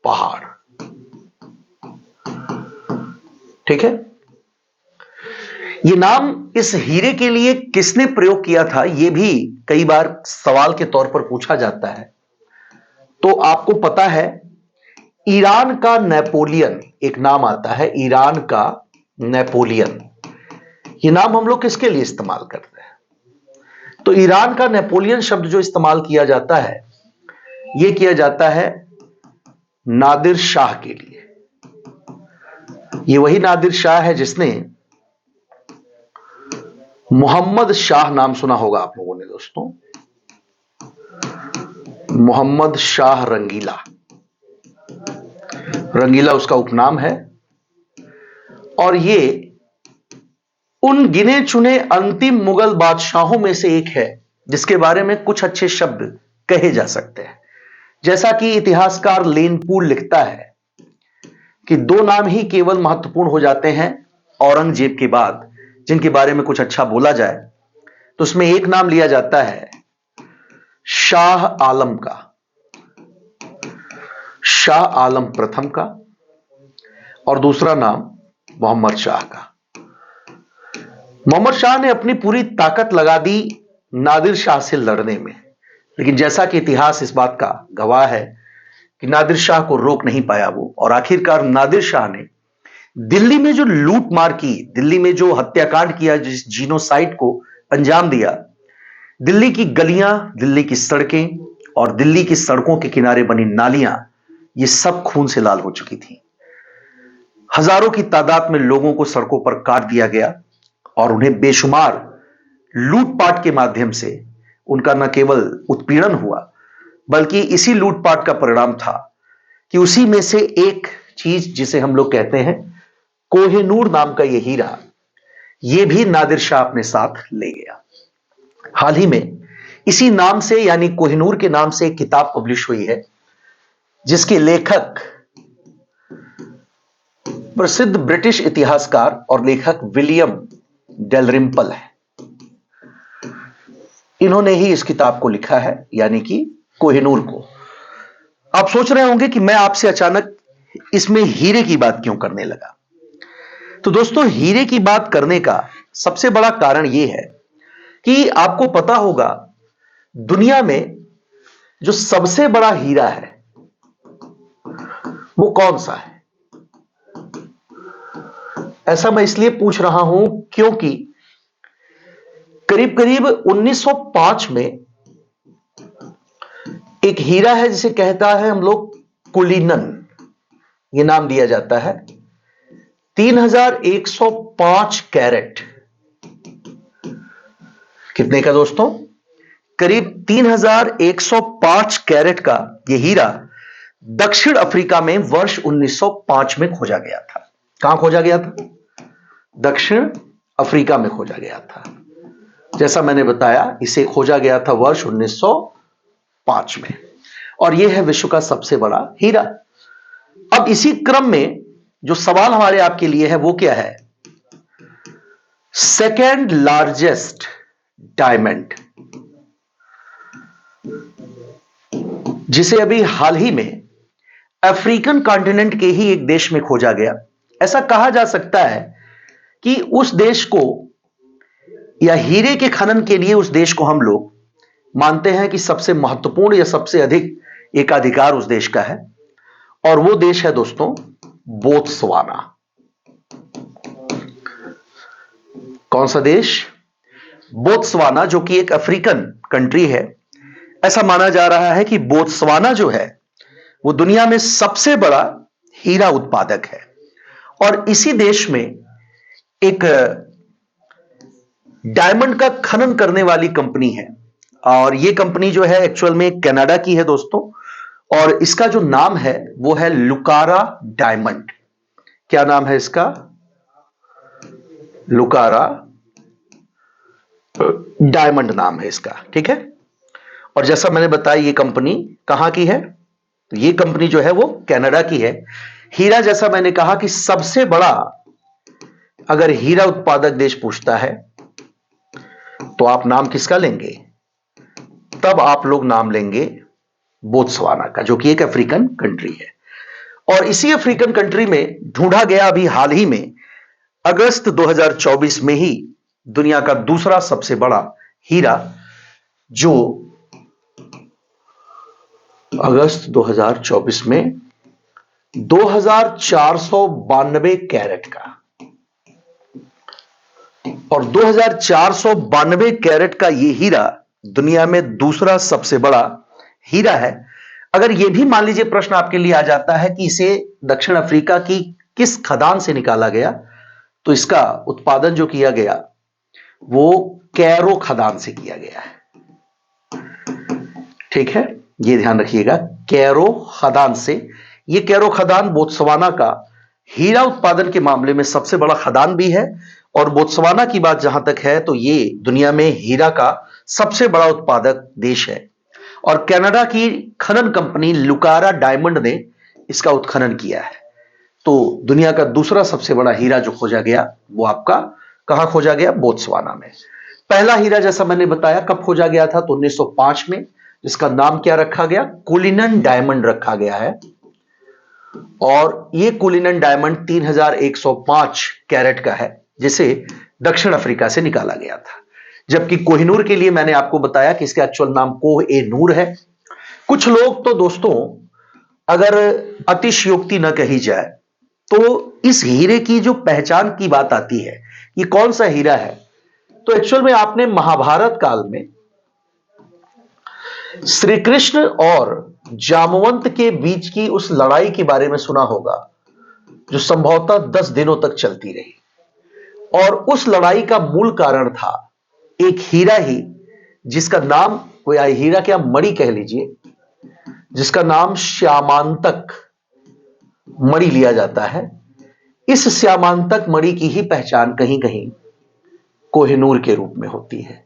पहाड़। ठीक है, यह नाम इस हीरे के लिए किसने प्रयोग किया था, यह भी कई बार सवाल के तौर पर पूछा जाता है। तो आपको पता है ईरान का नेपोलियन एक नाम आता है, ईरान का नेपोलियन। यह नाम हम लोग किसके लिए इस्तेमाल करते हैं? तो ईरान का नेपोलियन शब्द जो इस्तेमाल किया जाता है, यह किया जाता है नादिर शाह के लिए। यह वही नादिर शाह है जिसने मोहम्मद शाह नाम सुना होगा आप लोगों ने दोस्तों, मोहम्मद शाह रंगीला। रंगीला उसका उपनाम है, और ये उन गिने चुने अंतिम मुगल बादशाहों में से एक है जिसके बारे में कुछ अच्छे शब्द कहे जा सकते हैं। जैसा कि इतिहासकार लेन पूल लिखता है कि 2 नाम ही केवल महत्वपूर्ण हो जाते हैं औरंगजेब के बाद जिनके बारे में कुछ अच्छा बोला जाए, तो उसमें एक नाम लिया जाता है शाह आलम का, शाह आलम प्रथम का, और दूसरा नाम मोहम्मद शाह का। मोहम्मद शाह ने अपनी पूरी ताकत लगा दी नादिर शाह से लड़ने में, लेकिन जैसा कि इतिहास इस बात का गवाह है कि नादिर शाह को रोक नहीं पाया वो, और आखिरकार नादिर शाह ने दिल्ली में जो लूट मार की, दिल्ली में जो हत्याकांड किया, जिस जीनोसाइड को अंजाम दिया, दिल्ली की गलियां, दिल्ली की सड़कें और दिल्ली की सड़कों के किनारे बनी नालियां, ये सब खून से लाल हो चुकी थी। हजारों की तादाद में लोगों को सड़कों पर काट दिया गया और उन्हें बेशुमार लूटपाट के माध्यम से उनका न केवल उत्पीड़न हुआ, बल्कि इसी लूटपाट का परिणाम था कि उसी में से एक चीज जिसे हम लोग कहते हैं कोहिनूर नाम का यह हीरा, यह भी नादिर शाह अपने साथ ले गया। हाल ही में इसी नाम से यानी कोहिनूर के नाम से एक किताब पब्लिश हुई है, जिसके लेखक प्रसिद्ध ब्रिटिश इतिहासकार और लेखक विलियम डेलरिम्पल है। इन्होंने ही इस किताब को लिखा है, यानी कि कोहिनूर को। आप सोच रहे होंगे कि मैं आपसे अचानक इसमें हीरे की बात क्यों करने लगा। तो दोस्तों, हीरे की बात करने का सबसे बड़ा कारण यह है कि आपको पता होगा दुनिया में जो सबसे बड़ा हीरा है वो कौन सा है। ऐसा मैं इसलिए पूछ रहा हूं क्योंकि करीब करीब 1905 में एक हीरा है जिसे कहता है हम लोग कुलीनन, यह नाम दिया जाता है। 3105 कैरेट, कितने का दोस्तों? करीब 3105 कैरेट का यह हीरा दक्षिण अफ्रीका में वर्ष 1905 में खोजा गया था। कहां खोजा गया था? दक्षिण अफ्रीका में खोजा गया था। जैसा मैंने बताया, इसे खोजा गया था वर्ष 1905 में, और यह है विश्व का सबसे बड़ा हीरा। अब इसी क्रम में जो सवाल हमारे आपके लिए है वो क्या है? सेकेंड लार्जेस्ट डायमंड, जिसे अभी हाल ही में अफ्रीकन कॉन्टिनेंट के ही एक देश में खोजा गया। ऐसा कहा जा सकता है कि उस देश को, या हीरे के खनन के लिए उस देश को हम लोग मानते हैं कि सबसे महत्वपूर्ण या सबसे अधिक एकाधिकार उस देश का है, और वो देश है दोस्तों बोत्सवाना। कौन सा देश? बोत्सवाना, जो कि एक अफ्रीकन कंट्री है। ऐसा माना जा रहा है कि बोत्सवाना जो है वो दुनिया में सबसे बड़ा हीरा उत्पादक है, और इसी देश में एक डायमंड का खनन करने वाली कंपनी है, और यह कंपनी जो है एक्चुअल में कनाडा की है दोस्तों, और इसका जो नाम है वो है लुकारा डायमंड। क्या नाम है इसका? लुकारा डायमंड नाम है इसका, ठीक है। और जैसा मैंने बताया ये कंपनी कहां की है? तो ये कंपनी जो है वो कनाडा की है। हीरा, जैसा मैंने कहा कि सबसे बड़ा अगर हीरा उत्पादक देश पूछता है तो आप नाम किसका लेंगे? तब आप लोग नाम लेंगे बोत्सवाना का, जो कि एक अफ्रीकन कंट्री है। और इसी अफ्रीकन कंट्री में ढूंढा गया अभी हाल ही में अगस्त 2024 में ही दुनिया का दूसरा सबसे बड़ा हीरा, जो अगस्त 2024 में 2492 कैरेट का, और 2492 कैरेट का यह हीरा दुनिया में दूसरा सबसे बड़ा हीरा है। अगर यह भी मान लीजिए प्रश्न आपके लिए आ जाता है कि इसे दक्षिण अफ्रीका की किस खदान से निकाला गया, तो इसका उत्पादन जो किया गया वो कैरो खदान से किया गया है, ठीक है, यह ध्यान रखिएगा, कैरो खदान से। यह कैरो खदान बोत्सवाना का हीरा उत्पादन के मामले में सबसे बड़ा खदान भी है, और बोत्सवाना की बात जहां तक है तो यह दुनिया में हीरा का सबसे बड़ा उत्पादक देश है, और कनाडा की खनन कंपनी लुकारा डायमंड ने इसका उत्खनन किया है। तो दुनिया का दूसरा सबसे बड़ा हीरा जो खोजा गया वो आपका कहां खोजा गया? बोत्सवाना में। पहला हीरा जैसा मैंने बताया कब खोजा गया था? तो 1905 में, जिसका नाम क्या रखा गया? कुलिनन डायमंड रखा गया है, और यह कुलिनन डायमंड 3105 कैरेट का है, जिसे दक्षिण अफ्रीका से निकाला गया था। जबकि कोहिनूर के लिए मैंने आपको बताया कि इसका एक्चुअल नाम कोह ए नूर है। कुछ लोग तो दोस्तों, अगर अतिशयोक्ति न कही जाए तो इस हीरे की जो पहचान की बात आती है, ये कौन सा हीरा है, तो एक्चुअल में आपने महाभारत काल में श्री कृष्ण और जामवंत के बीच की उस लड़ाई के बारे में सुना होगा, जो संभवतः 10 दिनों तक चलती रही, और उस लड़ाई का मूल कारण था एक हीरा ही, जिसका नाम, कोई हीरा क्या, मणि कह लीजिए, जिसका नाम श्यामांतक मणि लिया जाता है। इस श्यामांतक मणि की ही पहचान कहीं कहीं कोहिनूर के रूप में होती है।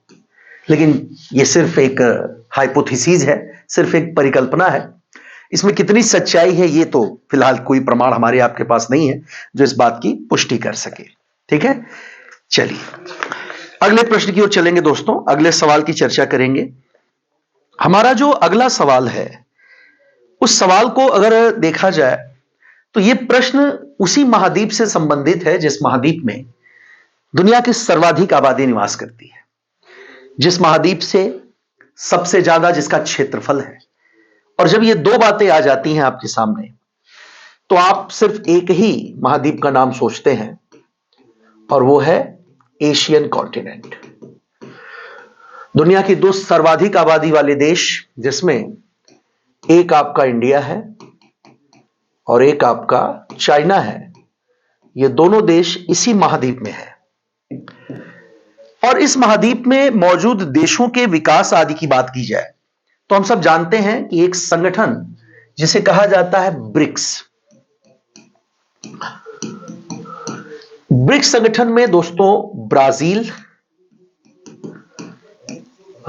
लेकिन यह सिर्फ एक हाइपोथेसिस है, सिर्फ एक परिकल्पना है। इसमें कितनी सच्चाई है ये तो फिलहाल कोई प्रमाण हमारे आपके पास नहीं है जो इस बात की पुष्टि कर सके। ठीक है, चलिए अगले प्रश्न की ओर चलेंगे दोस्तों, अगले सवाल की चर्चा करेंगे। हमारा जो अगला सवाल है, उस सवाल को अगर देखा जाए तो यह प्रश्न उसी महाद्वीप से संबंधित है जिस महाद्वीप में दुनिया की सर्वाधिक आबादी निवास करती है, जिस महाद्वीप से सबसे ज्यादा जिसका क्षेत्रफल है। और जब ये दो बातें आ जाती हैं आपके सामने तो आप सिर्फ एक ही महाद्वीप का नाम सोचते हैं और वो है एशियन कॉन्टिनेंट। दुनिया की दो सर्वाधिक आबादी वाले देश, जिसमें एक आपका इंडिया है और एक आपका चाइना है, ये दोनों देश इसी महाद्वीप में है। और इस महाद्वीप में मौजूद देशों के विकास आदि की बात की जाए तो हम सब जानते हैं कि एक संगठन जिसे कहा जाता है ब्रिक्स, ब्रिक्स संगठन में दोस्तों ब्राजील,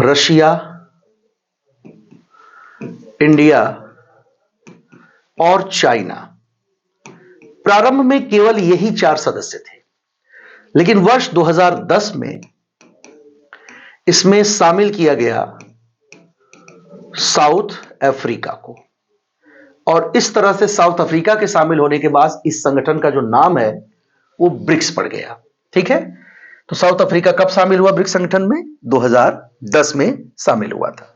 रशिया, इंडिया और चाइना, प्रारंभ में केवल यही 4 सदस्य थे। लेकिन वर्ष 2010 में इसमें शामिल किया गया साउथ अफ्रीका को, और इस तरह से साउथ अफ्रीका के शामिल होने के बाद इस संगठन का जो नाम है वो ब्रिक्स पड़ गया। ठीक है, तो साउथ अफ्रीका कब शामिल हुआ ब्रिक्स संगठन में? 2010 में शामिल हुआ था।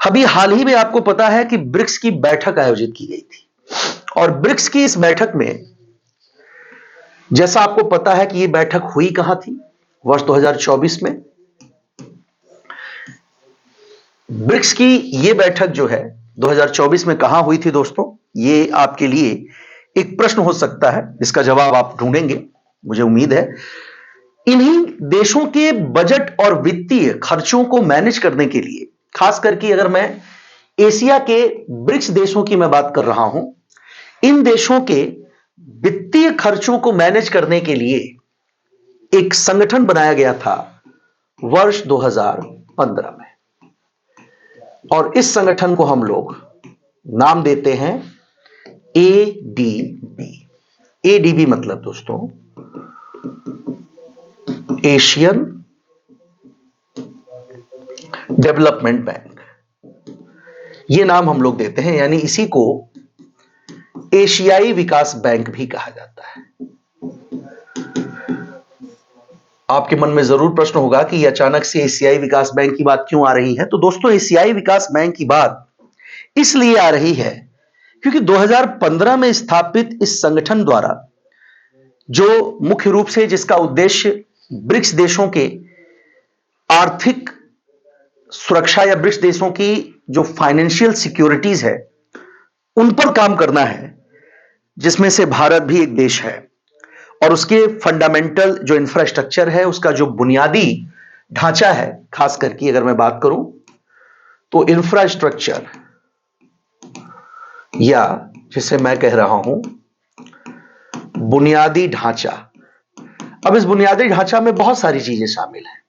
अभी हाल ही में आपको पता है कि ब्रिक्स की बैठक आयोजित की गई थी, और ब्रिक्स की इस बैठक में, जैसा आपको पता है कि यह बैठक हुई कहां थी? वर्ष 2024 में। ब्रिक्स की यह बैठक जो है 2024 में कहां हुई थी दोस्तों? ये आपके लिए एक प्रश्न हो सकता है, इसका जवाब आप ढूंढेंगे, मुझे उम्मीद है। इन्हीं देशों के बजट और वित्तीय खर्चों को मैनेज करने के लिए, खास करके अगर मैं एशिया के ब्रिक्स देशों की मैं बात कर रहा हूं, इन देशों के वित्तीय खर्चों को मैनेज करने के लिए एक संगठन बनाया गया था वर्ष 2015 में, और इस संगठन को हम लोग नाम देते हैं एडीबी। एडीबी मतलब दोस्तों एशियन डेवलपमेंट बैंक, यह नाम हम लोग देते हैं, यानी इसी को एशियाई विकास बैंक भी कहा जाता है। आपके मन में जरूर प्रश्न होगा कि अचानक से एशियाई विकास बैंक की बात क्यों आ रही है? तो दोस्तों एशियाई विकास बैंक की बात इसलिए आ रही है क्योंकि 2015 में स्थापित इस संगठन द्वारा, जो मुख्य रूप से जिसका उद्देश्य ब्रिक्स देशों के आर्थिक सुरक्षा या ब्रिक्स देशों की जो फाइनेंशियल सिक्योरिटीज है उन पर काम करना है, जिसमें से भारत भी एक देश है, और उसके फंडामेंटल जो इंफ्रास्ट्रक्चर है, उसका जो बुनियादी ढांचा है, खास करके अगर मैं बात करूं तो इंफ्रास्ट्रक्चर, या जिसे मैं कह रहा हूं बुनियादी ढांचा। अब इस बुनियादी ढांचा में बहुत सारी चीजें शामिल हैं,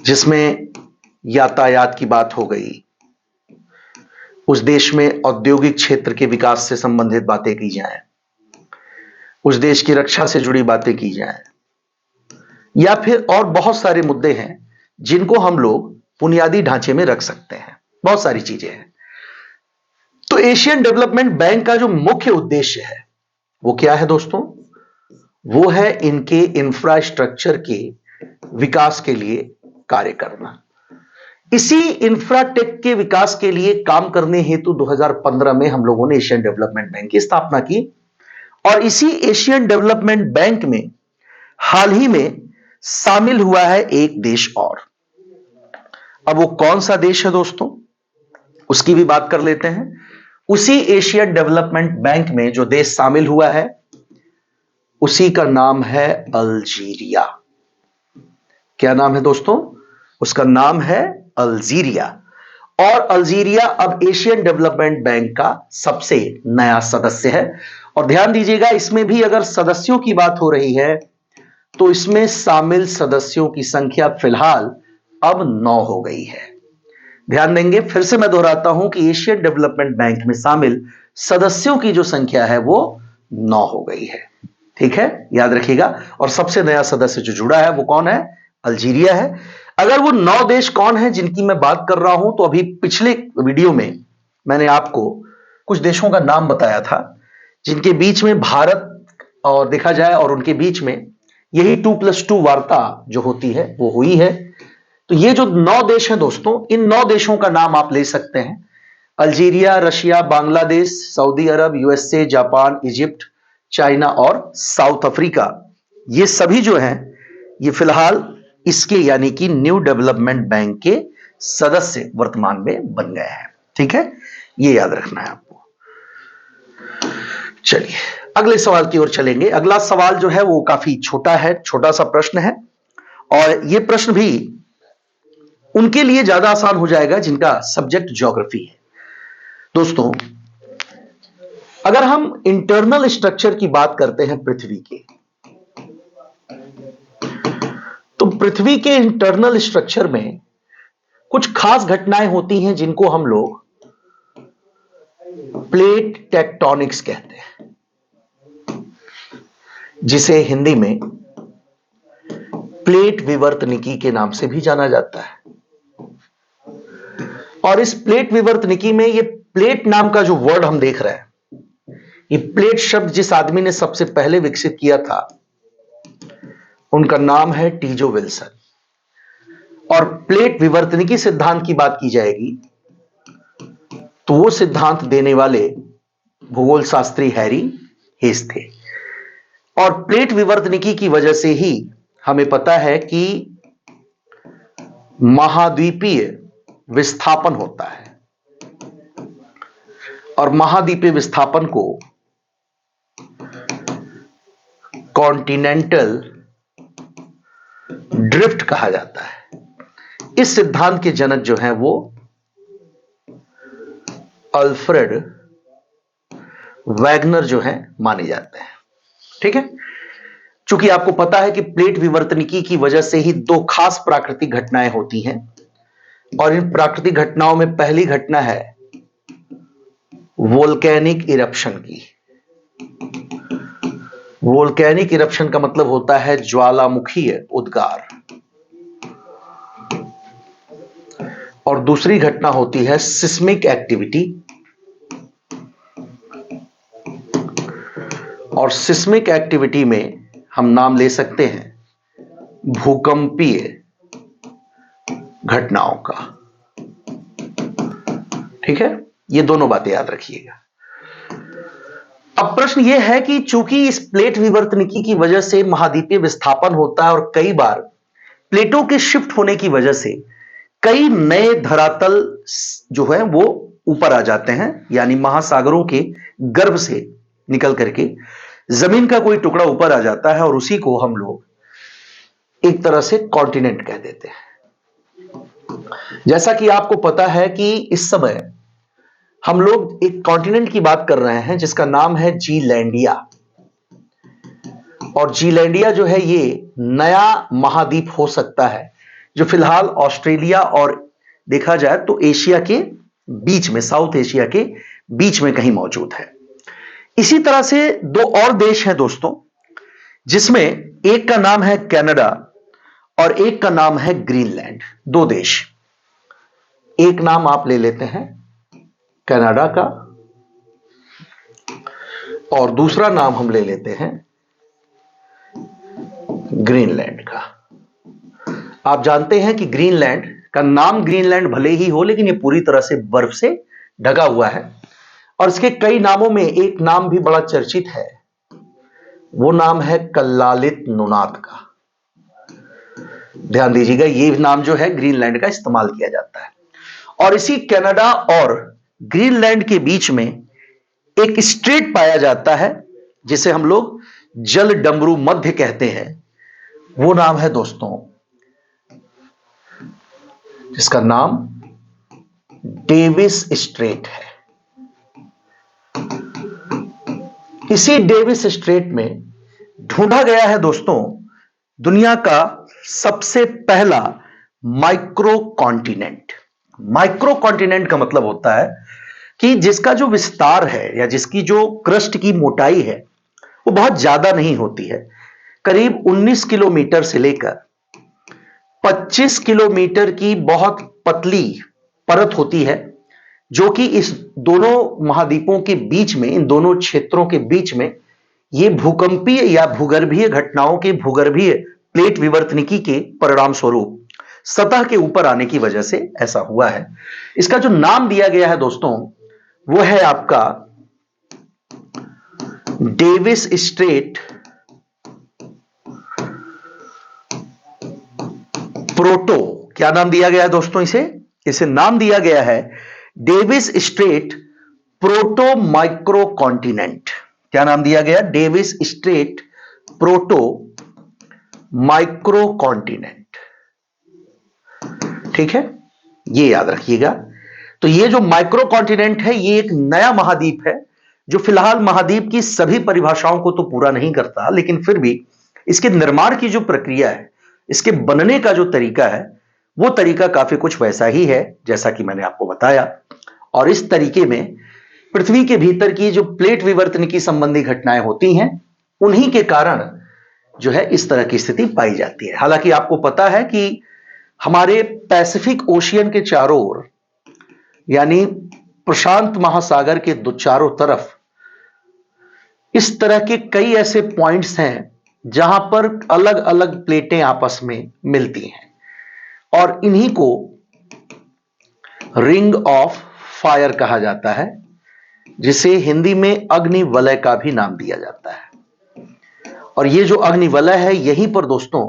जिसमें यातायात की बात हो गई, उस देश में औद्योगिक क्षेत्र के विकास से संबंधित बातें की जाएं, उस देश की रक्षा से जुड़ी बातें की जाएं, या फिर और बहुत सारे मुद्दे हैं जिनको हम लोग बुनियादी ढांचे में रख सकते हैं। बहुत सारी चीजें हैं। तो एशियन डेवलपमेंट बैंक का जो मुख्य उद्देश्य है वो क्या है दोस्तों? वो है इनके इंफ्रास्ट्रक्चर के विकास के लिए कार्य करना। इसी इंफ्राटेक के विकास के लिए काम करने हेतु 2015 में हम लोगों ने एशियन डेवलपमेंट बैंक की स्थापना की, और इसी एशियन डेवलपमेंट बैंक में हाल ही में शामिल हुआ है एक देश और। अब वो कौन सा देश है दोस्तों, उसकी भी बात कर लेते हैं। उसी एशियन डेवलपमेंट बैंक में जो देश शामिल हुआ है उसी का नाम है अल्जीरिया। क्या नाम है दोस्तों? उसका नाम है अल्जीरिया। और अल्जीरिया अब एशियन डेवलपमेंट बैंक का सबसे नया सदस्य है। और ध्यान दीजिएगा, इसमें भी अगर सदस्यों की बात हो रही है तो इसमें शामिल सदस्यों की संख्या फिलहाल अब 9 हो गई है। ध्यान देंगे, फिर से मैं दोहराता हूं कि एशियन डेवलपमेंट बैंक में शामिल सदस्यों की जो संख्या है वो 9 हो गई है। ठीक है, याद रखिएगा। और सबसे नया सदस्य जो जुड़ा है वो कौन है? अल्जीरिया है। अगर वो 9 देश कौन है जिनकी मैं बात कर रहा हूं, तो अभी पिछले वीडियो में मैंने आपको कुछ देशों का नाम बताया था जिनके बीच में भारत और देखा जाए और उनके बीच में यही 2+2 वार्ता जो होती है वो हुई है। तो ये जो 9 देश हैं दोस्तों, इन 9 देशों का नाम आप ले सकते हैं। अल्जीरिया, रशिया, बांग्लादेश, सऊदी अरब, यूएसए, जापान, इजिप्ट, चाइना और साउथ अफ्रीका। ये सभी जो हैं ये फिलहाल इसके यानी कि न्यू डेवलपमेंट बैंक के सदस्य वर्तमान में बन गए हैं। ठीक है, ये याद रखना है आपको। चलिए अगले सवाल की ओर चलेंगे। अगला सवाल जो है वो काफी छोटा है, छोटा सा प्रश्न है, और यह प्रश्न भी उनके लिए ज्यादा आसान हो जाएगा जिनका सब्जेक्ट ज्योग्राफी है। दोस्तों, अगर हम इंटरनल स्ट्रक्चर की बात करते हैं पृथ्वी के, तो पृथ्वी के इंटरनल स्ट्रक्चर में कुछ खास घटनाएं होती हैं जिनको हम लोग प्लेट टेक्टोनिक्स कहते हैं, जिसे हिंदी में प्लेट विवर्तनिकी के नाम से भी जाना जाता है। और इस प्लेट विवर्तनिकी में ये प्लेट नाम का जो वर्ड हम देख रहे हैं, ये प्लेट शब्द जिस आदमी ने सबसे पहले विकसित किया था उनका नाम है टीजो विल्सन। और प्लेट विवर्तनिकी सिद्धांत की बात की जाएगी तो वो सिद्धांत देने वाले भूगोल शास्त्री हैरी हेस थे। और प्लेट विवर्तनिकी की वजह से ही हमें पता है कि महाद्वीपीय विस्थापन होता है, और महाद्वीपीय विस्थापन को कॉन्टिनेंटल ड्रिफ्ट कहा जाता है। इस सिद्धांत के जनक जो हैं वो अल्फ्रेड वैगनर जो हैं माने जाते हैं। ठीक है, चूंकि आपको पता है कि प्लेट विवर्तनिकी की वजह से ही 2 खास प्राकृतिक घटनाएं होती हैं, और इन प्राकृतिक घटनाओं में पहली घटना है वोल्केनिक इरप्शन की। वोल्केनिक इरप्शन का मतलब होता है ज्वालामुखीय उद्गार। और दूसरी घटना होती है सिस्मिक एक्टिविटी। और सिस्मिक एक्टिविटी में हम नाम ले सकते हैं भूकंपीय घटनाओं का। ठीक है, ये दोनों बातें याद रखिएगा। अब प्रश्न यह है कि चूंकि इस प्लेट विवर्तनिकी की वजह से महाद्वीपीय विस्थापन होता है और कई बार प्लेटों के शिफ्ट होने की वजह से कई नए धरातल जो है वो ऊपर आ जाते हैं, यानी महासागरों के गर्भ से निकल करके जमीन का कोई टुकड़ा ऊपर आ जाता है, और उसी को हम लोग एक तरह से कॉन्टिनेंट कह देते हैं। जैसा कि आपको पता है कि इस समय हम लोग एक कॉन्टिनेंट की बात कर रहे हैं जिसका नाम है जीलैंडिया। और जीलैंडिया जो है ये नया महाद्वीप हो सकता है जो फिलहाल ऑस्ट्रेलिया और देखा जाए तो एशिया के बीच में, साउथ एशिया के बीच में कहीं मौजूद है। इसी तरह से 2 और देश हैं दोस्तों, जिसमें एक का नाम है कनाडा और एक का नाम है ग्रीनलैंड। 2 देश, एक नाम आप ले लेते हैं कनाडा का और दूसरा नाम हम ले लेते हैं ग्रीनलैंड का। आप जानते हैं कि ग्रीनलैंड का नाम ग्रीनलैंड भले ही हो, लेकिन यह पूरी तरह से बर्फ से ढका हुआ है। और इसके कई नामों में एक नाम भी बड़ा चर्चित है, वो नाम है कल्लालित नुनात का। ध्यान दीजिएगा, ये नाम जो है ग्रीनलैंड का इस्तेमाल किया जाता है। और इसी कनाडा और ग्रीनलैंड के बीच में एक स्ट्रेट पाया जाता है जिसे हम लोग जल डमरू मध्य कहते हैं। वो नाम है दोस्तों, जिसका नाम डेविस स्ट्रेट है। इसी डेविस स्ट्रेट में ढूंढा गया है दोस्तों दुनिया का सबसे पहला माइक्रो कॉन्टिनेंट। माइक्रो कॉन्टिनेंट का मतलब होता है कि जिसका जो विस्तार है या जिसकी जो क्रस्ट की मोटाई है वो बहुत ज्यादा नहीं होती है। करीब 19 किलोमीटर से लेकर 25 किलोमीटर की बहुत पतली परत होती है, जो कि इस दोनों महाद्वीपों के बीच में, इन दोनों क्षेत्रों के बीच में ये भूकंपीय या भूगर्भीय घटनाओं के भूगर्भीय प्लेट विवर्तनिकी के परिणाम स्वरूप सतह के ऊपर आने की वजह से ऐसा हुआ है। इसका जो नाम दिया गया है दोस्तों, वो है आपका डेविस स्ट्रेट प्रोटो। क्या नाम दिया गया है दोस्तों? इसे नाम दिया गया है Davis Strait proto micro continent. क्या नाम दिया गया? Davis Strait proto micro continent. ठीक है, ये याद रखिएगा। तो ये जो माइक्रो कॉन्टिनेंट है, ये एक नया महाद्वीप है जो फिलहाल महाद्वीप की सभी परिभाषाओं को तो पूरा नहीं करता, लेकिन फिर भी इसके निर्माण की जो प्रक्रिया है, इसके बनने का जो तरीका है, वो तरीका काफी कुछ वैसा ही है जैसा कि मैंने आपको बताया। और इस तरीके में पृथ्वी के भीतर की जो प्लेट विवर्तनिकी संबंधी घटनाएं होती हैं, उन्हीं के कारण जो है इस तरह की स्थिति पाई जाती है। हालांकि आपको पता है कि हमारे पैसिफिक ओशियन के चारों ओर, यानी प्रशांत महासागर के दो चारों तरफ इस तरह के कई ऐसे पॉइंट्स हैं जहां पर अलग अलग प्लेटें आपस में मिलती हैं और इन्हीं को रिंग ऑफ फायर कहा जाता है, जिसे हिंदी में अग्निवलय का भी नाम दिया जाता है। और ये जो अग्निवलय है, यहीं पर दोस्तों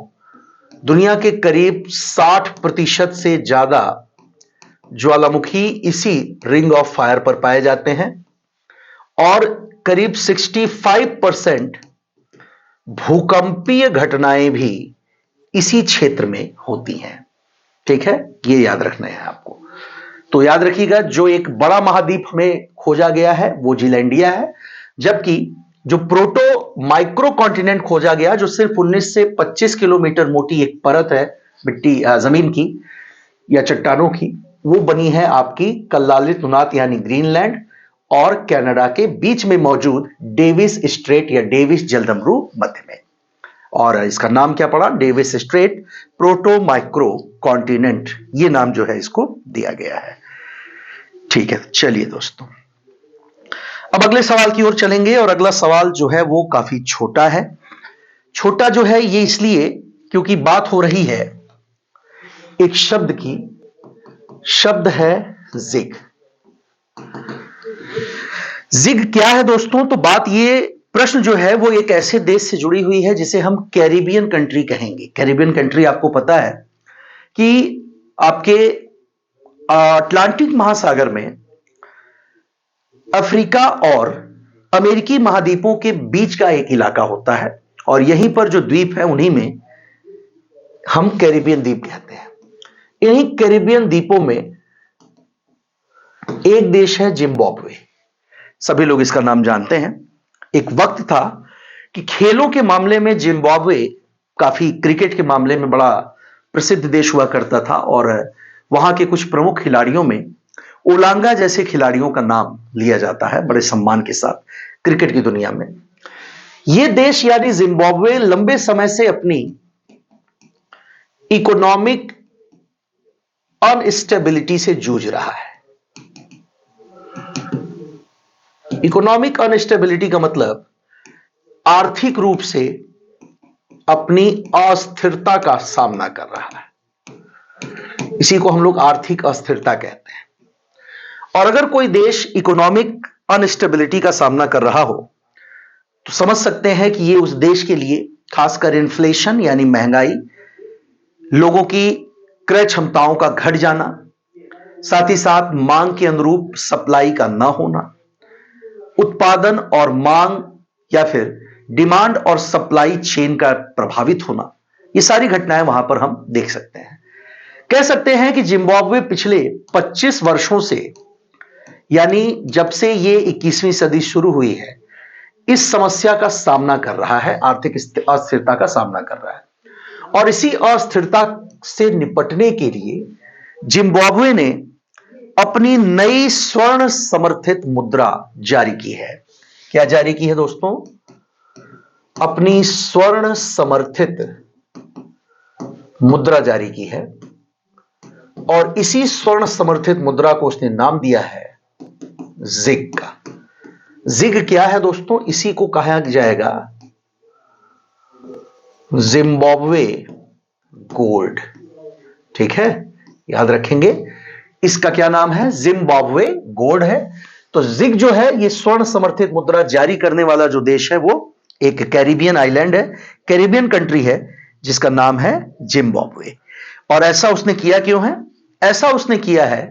दुनिया के करीब 60% से ज्यादा ज्वालामुखी इसी रिंग ऑफ फायर पर पाए जाते हैं और करीब 65% भूकंपीय घटनाएं भी इसी क्षेत्र में होती हैं। ठीक है, ये याद रखना है आपको। तो याद रखिएगा, जो एक बड़ा महाद्वीप में खोजा गया है वो जीलैंडिया है, जबकि जो प्रोटो माइक्रो कॉन्टिनेंट खोजा गया, जो सिर्फ 19 से 25 किलोमीटर मोटी एक परत है मिट्टी जमीन की या चट्टानों की, वो बनी है आपकी कल्लालित नुनात यानी ग्रीनलैंड और कनाडा के बीच में मौजूद डेविस स्ट्रेट या डेविस जलदम्रू मध्य में। और इसका नाम क्या पड़ा? Davis Strait proto micro continent, ये नाम जो है इसको दिया गया है। ठीक है, चलिए दोस्तों, अब अगले सवाल की ओर चलेंगे। और अगला सवाल जो है वो काफी छोटा है। छोटा जो है ये इसलिए क्योंकि बात हो रही है एक शब्द की। शब्द है जिग। जिग क्या है दोस्तों? तो बात ये, प्रश्न जो है वो एक ऐसे देश से जुड़ी हुई है जिसे हम कैरिबियन कंट्री कहेंगे। कैरिबियन कंट्री आपको पता है कि आपके अटलांटिक महासागर में अफ्रीका और अमेरिकी महाद्वीपों के बीच का एक इलाका होता है और यहीं पर जो द्वीप है उन्हीं में हम कैरिबियन द्वीप कहते हैं। इन्हीं कैरिबियन द्वीपों में एक देश है जिम्बाब्वे। सभी लोग इसका नाम जानते हैं। एक वक्त था कि खेलों के मामले में जिम्बाब्वे काफी, क्रिकेट के मामले में बड़ा प्रसिद्ध देश हुआ करता था और वहां के कुछ प्रमुख खिलाड़ियों में ओलांगा जैसे खिलाड़ियों का नाम लिया जाता है बड़े सम्मान के साथ क्रिकेट की दुनिया में। यह देश यानी जिम्बाब्वे लंबे समय से अपनी इकोनॉमिक अनस्टेबिलिटी से जूझ रहा है। इकोनॉमिक अनस्टेबिलिटी का मतलब आर्थिक रूप से अपनी अस्थिरता का सामना कर रहा है। इसी को हम लोग आर्थिक अस्थिरता कहते हैं। और अगर कोई देश इकोनॉमिक अनस्टेबिलिटी का सामना कर रहा हो तो समझ सकते हैं कि यह उस देश के लिए खासकर इन्फ्लेशन यानी महंगाई, लोगों की क्रय क्षमताओं का घट जाना, साथ ही साथ मांग के अनुरूप सप्लाई का न होना, उत्पादन और मांग या फिर डिमांड और सप्लाई चेन का प्रभावित होना, ये सारी घटनाएं वहां पर हम देख सकते हैं। कह सकते हैं कि जिम्बाब्वे पिछले 25 वर्षों से, यानी जब से ये 21वीं सदी शुरू हुई है, इस समस्या का सामना कर रहा है, आर्थिक अस्थिरता का सामना कर रहा है। और इसी अस्थिरता से निपटने के लिए जिम्बाब्वे ने अपनी नई स्वर्ण समर्थित मुद्रा जारी की है। क्या जारी की है दोस्तों? अपनी स्वर्ण समर्थित मुद्रा जारी की है और इसी स्वर्ण समर्थित मुद्रा को उसने नाम दिया है जिग का। जिग क्या है दोस्तों? इसी को कहा जाएगा जिम्बाब्वे गोल्ड। ठीक है, याद रखेंगे, इसका क्या नाम है? जिम्बाब्वे गोल्ड है। तो जिग जो है ये स्वर्ण समर्थित मुद्रा जारी करने वाला जो देश है वो एक कैरिबियन आइलैंड है, कैरिबियन कंट्री है जिसका नाम है जिम्बाब्वे। और ऐसा उसने किया क्यों है? ऐसा उसने किया है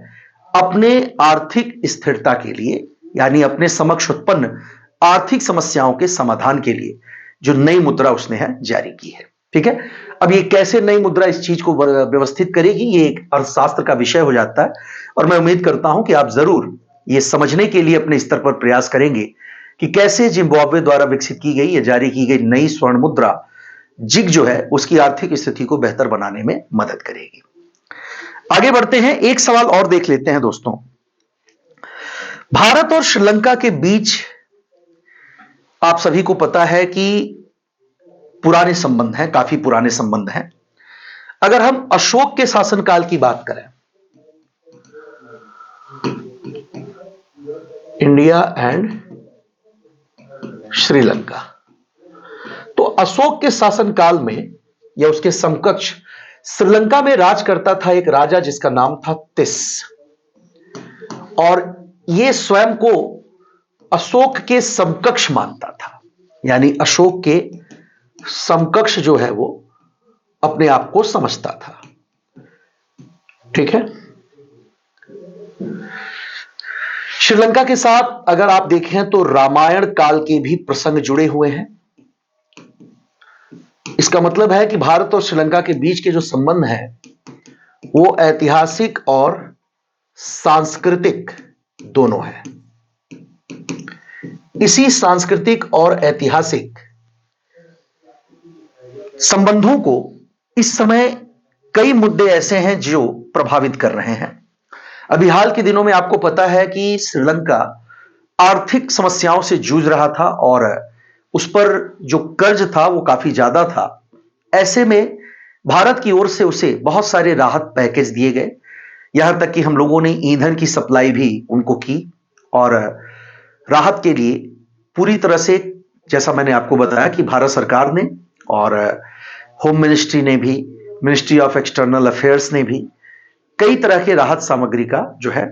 अपने आर्थिक स्थिरता के लिए, यानी अपने समक्ष उत्पन्न आर्थिक समस्याओं के समाधान के लिए जो नई मुद्रा उसने है जारी की है। ठीक है, अब ये कैसे नई मुद्रा इस चीज को व्यवस्थित करेगी, ये एक अर्थशास्त्र का विषय हो जाता है और मैं उम्मीद करता हूं कि आप जरूर ये समझने के लिए अपने स्तर पर प्रयास करेंगे कि कैसे जिम्बाब्वे द्वारा विकसित की गई या जारी की गई नई स्वर्ण मुद्रा जिग जो है उसकी आर्थिक स्थिति को बेहतर बनाने में मदद करेगी। आगे बढ़ते हैं, एक सवाल और देख लेते हैं दोस्तों। भारत और श्रीलंका के बीच आप सभी को पता है कि पुराने संबंध हैं, काफी पुराने संबंध हैं। अगर हम अशोक के शासनकाल की बात करें, इंडिया एंड श्रीलंका, तो अशोक के शासनकाल में या उसके समकक्ष श्रीलंका में राज करता था एक राजा जिसका नाम था तिस, और यह स्वयं को अशोक के समकक्ष मानता था, यानी अशोक के समकक्ष जो है वो अपने आप को समझता था। ठीक है, श्रीलंका के साथ अगर आप देखें तो रामायण काल के भी प्रसंग जुड़े हुए हैं। इसका मतलब है कि भारत और श्रीलंका के बीच के जो संबंध है वो ऐतिहासिक और सांस्कृतिक दोनों है। इसी सांस्कृतिक और ऐतिहासिक संबंधों को इस समय कई मुद्दे ऐसे हैं जो प्रभावित कर रहे हैं। अभी हाल के दिनों में आपको पता है कि श्रीलंका आर्थिक समस्याओं से जूझ रहा था और उस पर जो कर्ज था वो काफी ज्यादा था। ऐसे में भारत की ओर से उसे बहुत सारे राहत पैकेज दिए गए, यहां तक कि हम लोगों ने ईंधन की सप्लाई भी उनको की और राहत के लिए पूरी तरह से, जैसा मैंने आपको बताया कि भारत सरकार ने और होम मिनिस्ट्री ने भी, मिनिस्ट्री ऑफ एक्सटर्नल अफेयर्स ने भी कई तरह के राहत सामग्री का जो है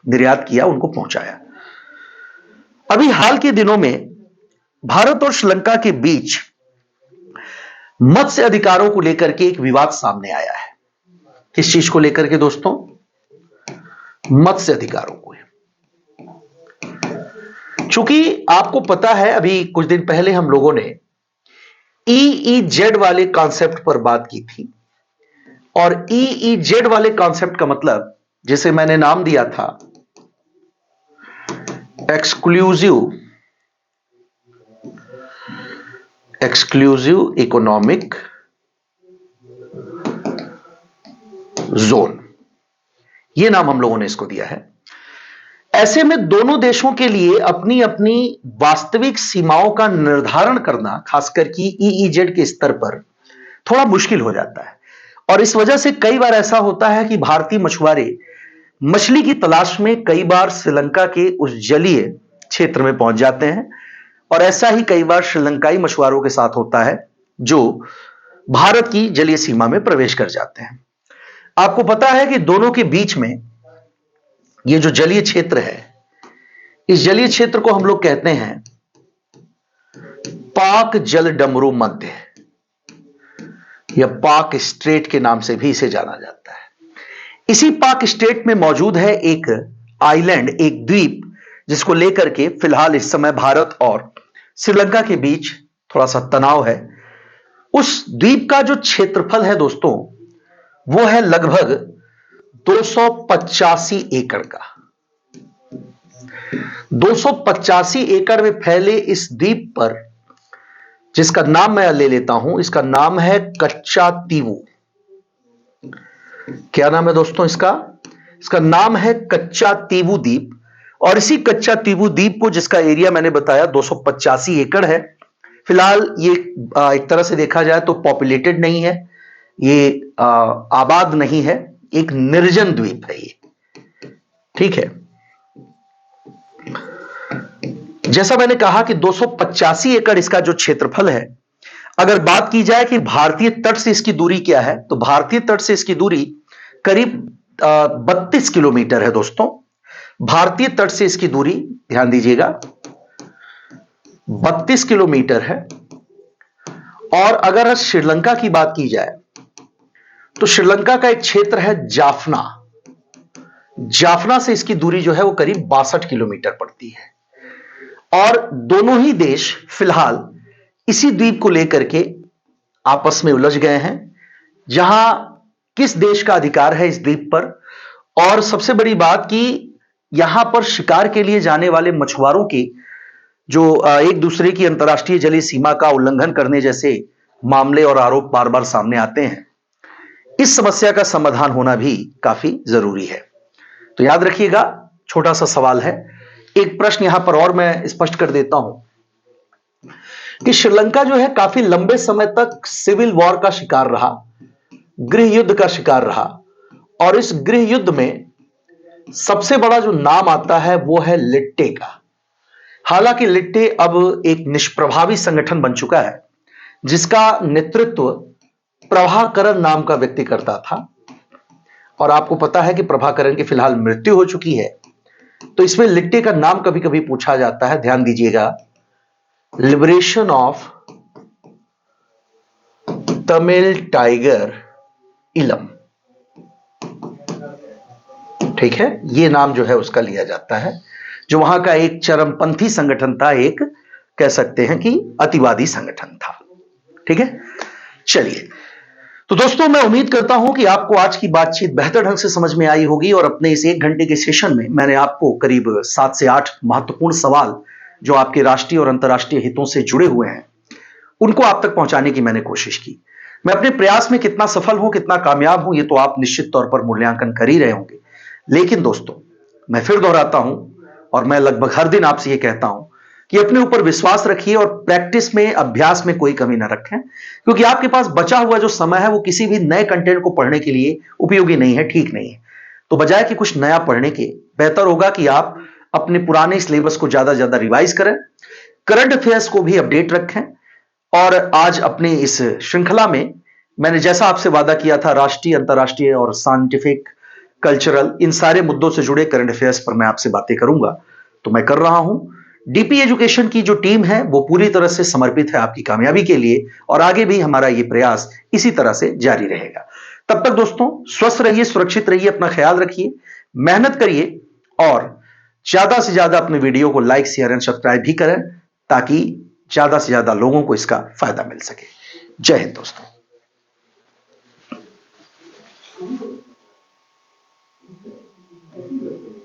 निर्यात किया, उनको पहुंचाया। अभी हाल के दिनों में भारत और श्रीलंका के बीच मत्स्य अधिकारों को लेकर के एक विवाद सामने आया है। किस चीज को लेकर के दोस्तों? मत्स्य अधिकारों को। चूंकि आपको पता है अभी कुछ दिन पहले हम लोगों ने EEZ वाले कॉन्सेप्ट पर बात की थी, और EEZ वाले कॉन्सेप्ट का मतलब, जिसे मैंने नाम दिया था एक्सक्लूसिव इकोनॉमिक जोन, यह नाम हम लोगों ने इसको दिया है। ऐसे में दोनों देशों के लिए अपनी अपनी वास्तविक सीमाओं का निर्धारण करना, खासकर कि EEZ के स्तर पर, थोड़ा मुश्किल हो जाता है। और इस वजह से कई बार ऐसा होता है कि भारतीय मछुआरे मछली की तलाश में कई बार श्रीलंका के उस जलीय क्षेत्र में पहुंच जाते हैं, और ऐसा ही कई बार श्रीलंकाई मछुआरों के साथ होता है जो भारत की जलीय सीमा में प्रवेश कर जाते हैं। आपको पता है कि दोनों के बीच में ये जो जलीय क्षेत्र है, इस जलीय क्षेत्र को हम लोग कहते हैं पाक जल डमरू मध्य, या पाक स्ट्रेट के नाम से भी इसे जाना जाता है। इसी पाक स्ट्रेट में मौजूद है एक आइलैंड, एक द्वीप, जिसको लेकर के फिलहाल इस समय भारत और श्रीलंका के बीच थोड़ा सा तनाव है। उस द्वीप का जो क्षेत्रफल है दोस्तों, वो है लगभग 285 एकड़ का। 285 एकड़ में फैले इस द्वीप पर जिसका नाम मैं ले लेता हूं, इसका नाम है कच्चा तीवू। क्या नाम है दोस्तों इसका? इसका नाम है कच्चा तीवू द्वीप। और इसी कच्चा तीवू द्वीप को, जिसका एरिया मैंने बताया 285 एकड़ है, फिलहाल ये एक तरह से देखा जाए तो पॉपुलेटेड नहीं है, ये आबाद नहीं है, एक निर्जन द्वीप है ये। ठीक है, जैसा मैंने कहा कि 285 एकड़ इसका जो क्षेत्रफल है। अगर बात की जाए कि भारतीय तट से इसकी दूरी क्या है, तो भारतीय तट से इसकी दूरी करीब 32 किलोमीटर है दोस्तों। भारतीय तट से इसकी दूरी, ध्यान दीजिएगा, 32 किलोमीटर है। और अगर श्रीलंका की बात की जाए तो श्रीलंका का एक क्षेत्र है जाफना। जाफना से इसकी दूरी जो है वो करीब 62 किलोमीटर पड़ती है। और दोनों ही देश फिलहाल इसी द्वीप को लेकर के आपस में उलझ गए हैं, जहां किस देश का अधिकार है इस द्वीप पर। और सबसे बड़ी बात कि यहां पर शिकार के लिए जाने वाले मछुआरों की जो एक दूसरे की अंतर्राष्ट्रीय जलीय सीमा का उल्लंघन करने जैसे मामले और आरोप बार बार सामने आते हैं। इस समस्या का समाधान होना भी काफी जरूरी है। तो याद रखिएगा, छोटा सा सवाल है, एक प्रश्न यहां पर और मैं स्पष्ट कर देता हूं कि श्रीलंका जो है काफी लंबे समय तक सिविल वॉर का शिकार रहा, गृह युद्ध का शिकार रहा। और इस गृह युद्ध में सबसे बड़ा जो नाम आता है वो है लिट्टे का। हालांकि लिट्टे अब एक निष्प्रभावी संगठन बन चुका है, जिसका नेतृत्व प्रभाकरण नाम का व्यक्ति करता था। और आपको पता है कि प्रभाकरण की फिलहाल मृत्यु हो चुकी है। तो इसमें लिट्टे का नाम कभी कभी पूछा जाता है, ध्यान दीजिएगा, लिबरेशन ऑफ तमिल टाइगर इलम। ठीक है, यह नाम जो है उसका लिया जाता है, जो वहां का एक चरमपंथी संगठन था, एक कह सकते हैं कि अतिवादी संगठन था। ठीक है, चलिए। तो दोस्तों, मैं उम्मीद करता हूं कि आपको आज की बातचीत बेहतर ढंग से समझ में आई होगी। और अपने इस 1 घंटे के सेशन में मैंने आपको करीब 7 से 8 महत्वपूर्ण सवाल जो आपके राष्ट्रीय और अंतर्राष्ट्रीय हितों से जुड़े हुए हैं, उनको आप तक पहुंचाने की मैंने कोशिश की। मैं अपने प्रयास में कितना सफल हूं, कितना कामयाब हूं, ये तो आप निश्चित तौर पर मूल्यांकन कर ही रहे होंगे। लेकिन दोस्तों, मैं फिर दोहराता हूं और मैं लगभग हर दिन आपसे ये कहता हूं कि अपने ऊपर विश्वास रखिए और प्रैक्टिस में, अभ्यास में कोई कमी ना रखें, क्योंकि आपके पास बचा हुआ जो समय है वो किसी भी नए कंटेंट को पढ़ने के लिए उपयोगी नहीं है, ठीक नहीं है। तो बजाय कि कुछ नया पढ़ने के, बेहतर होगा कि आप अपने पुराने सिलेबस को ज्यादा से ज्यादा रिवाइज करें, करंट अफेयर्स को भी अपडेट रखें। और आज अपनी इस श्रृंखला में मैंने जैसा आपसे वादा किया था, राष्ट्रीय, अंतर्राष्ट्रीय और साइंटिफिक, कल्चरल, इन सारे मुद्दों से जुड़े करंट अफेयर्स पर मैं आपसे बातें करूंगा। तो मैं कर रहा हूं। डीपी एजुकेशन की जो टीम है वो पूरी तरह से समर्पित है आपकी कामयाबी के लिए, और आगे भी हमारा ये प्रयास इसी तरह से जारी रहेगा। तब तक दोस्तों, स्वस्थ रहिए, सुरक्षित रहिए, अपना ख्याल रखिए, मेहनत करिए और ज्यादा से ज्यादा अपने वीडियो को लाइक, शेयर एंड सब्सक्राइब भी करें, ताकि ज्यादा से ज्यादा लोगों को इसका फायदा मिल सके। जय हिंद दोस्तों।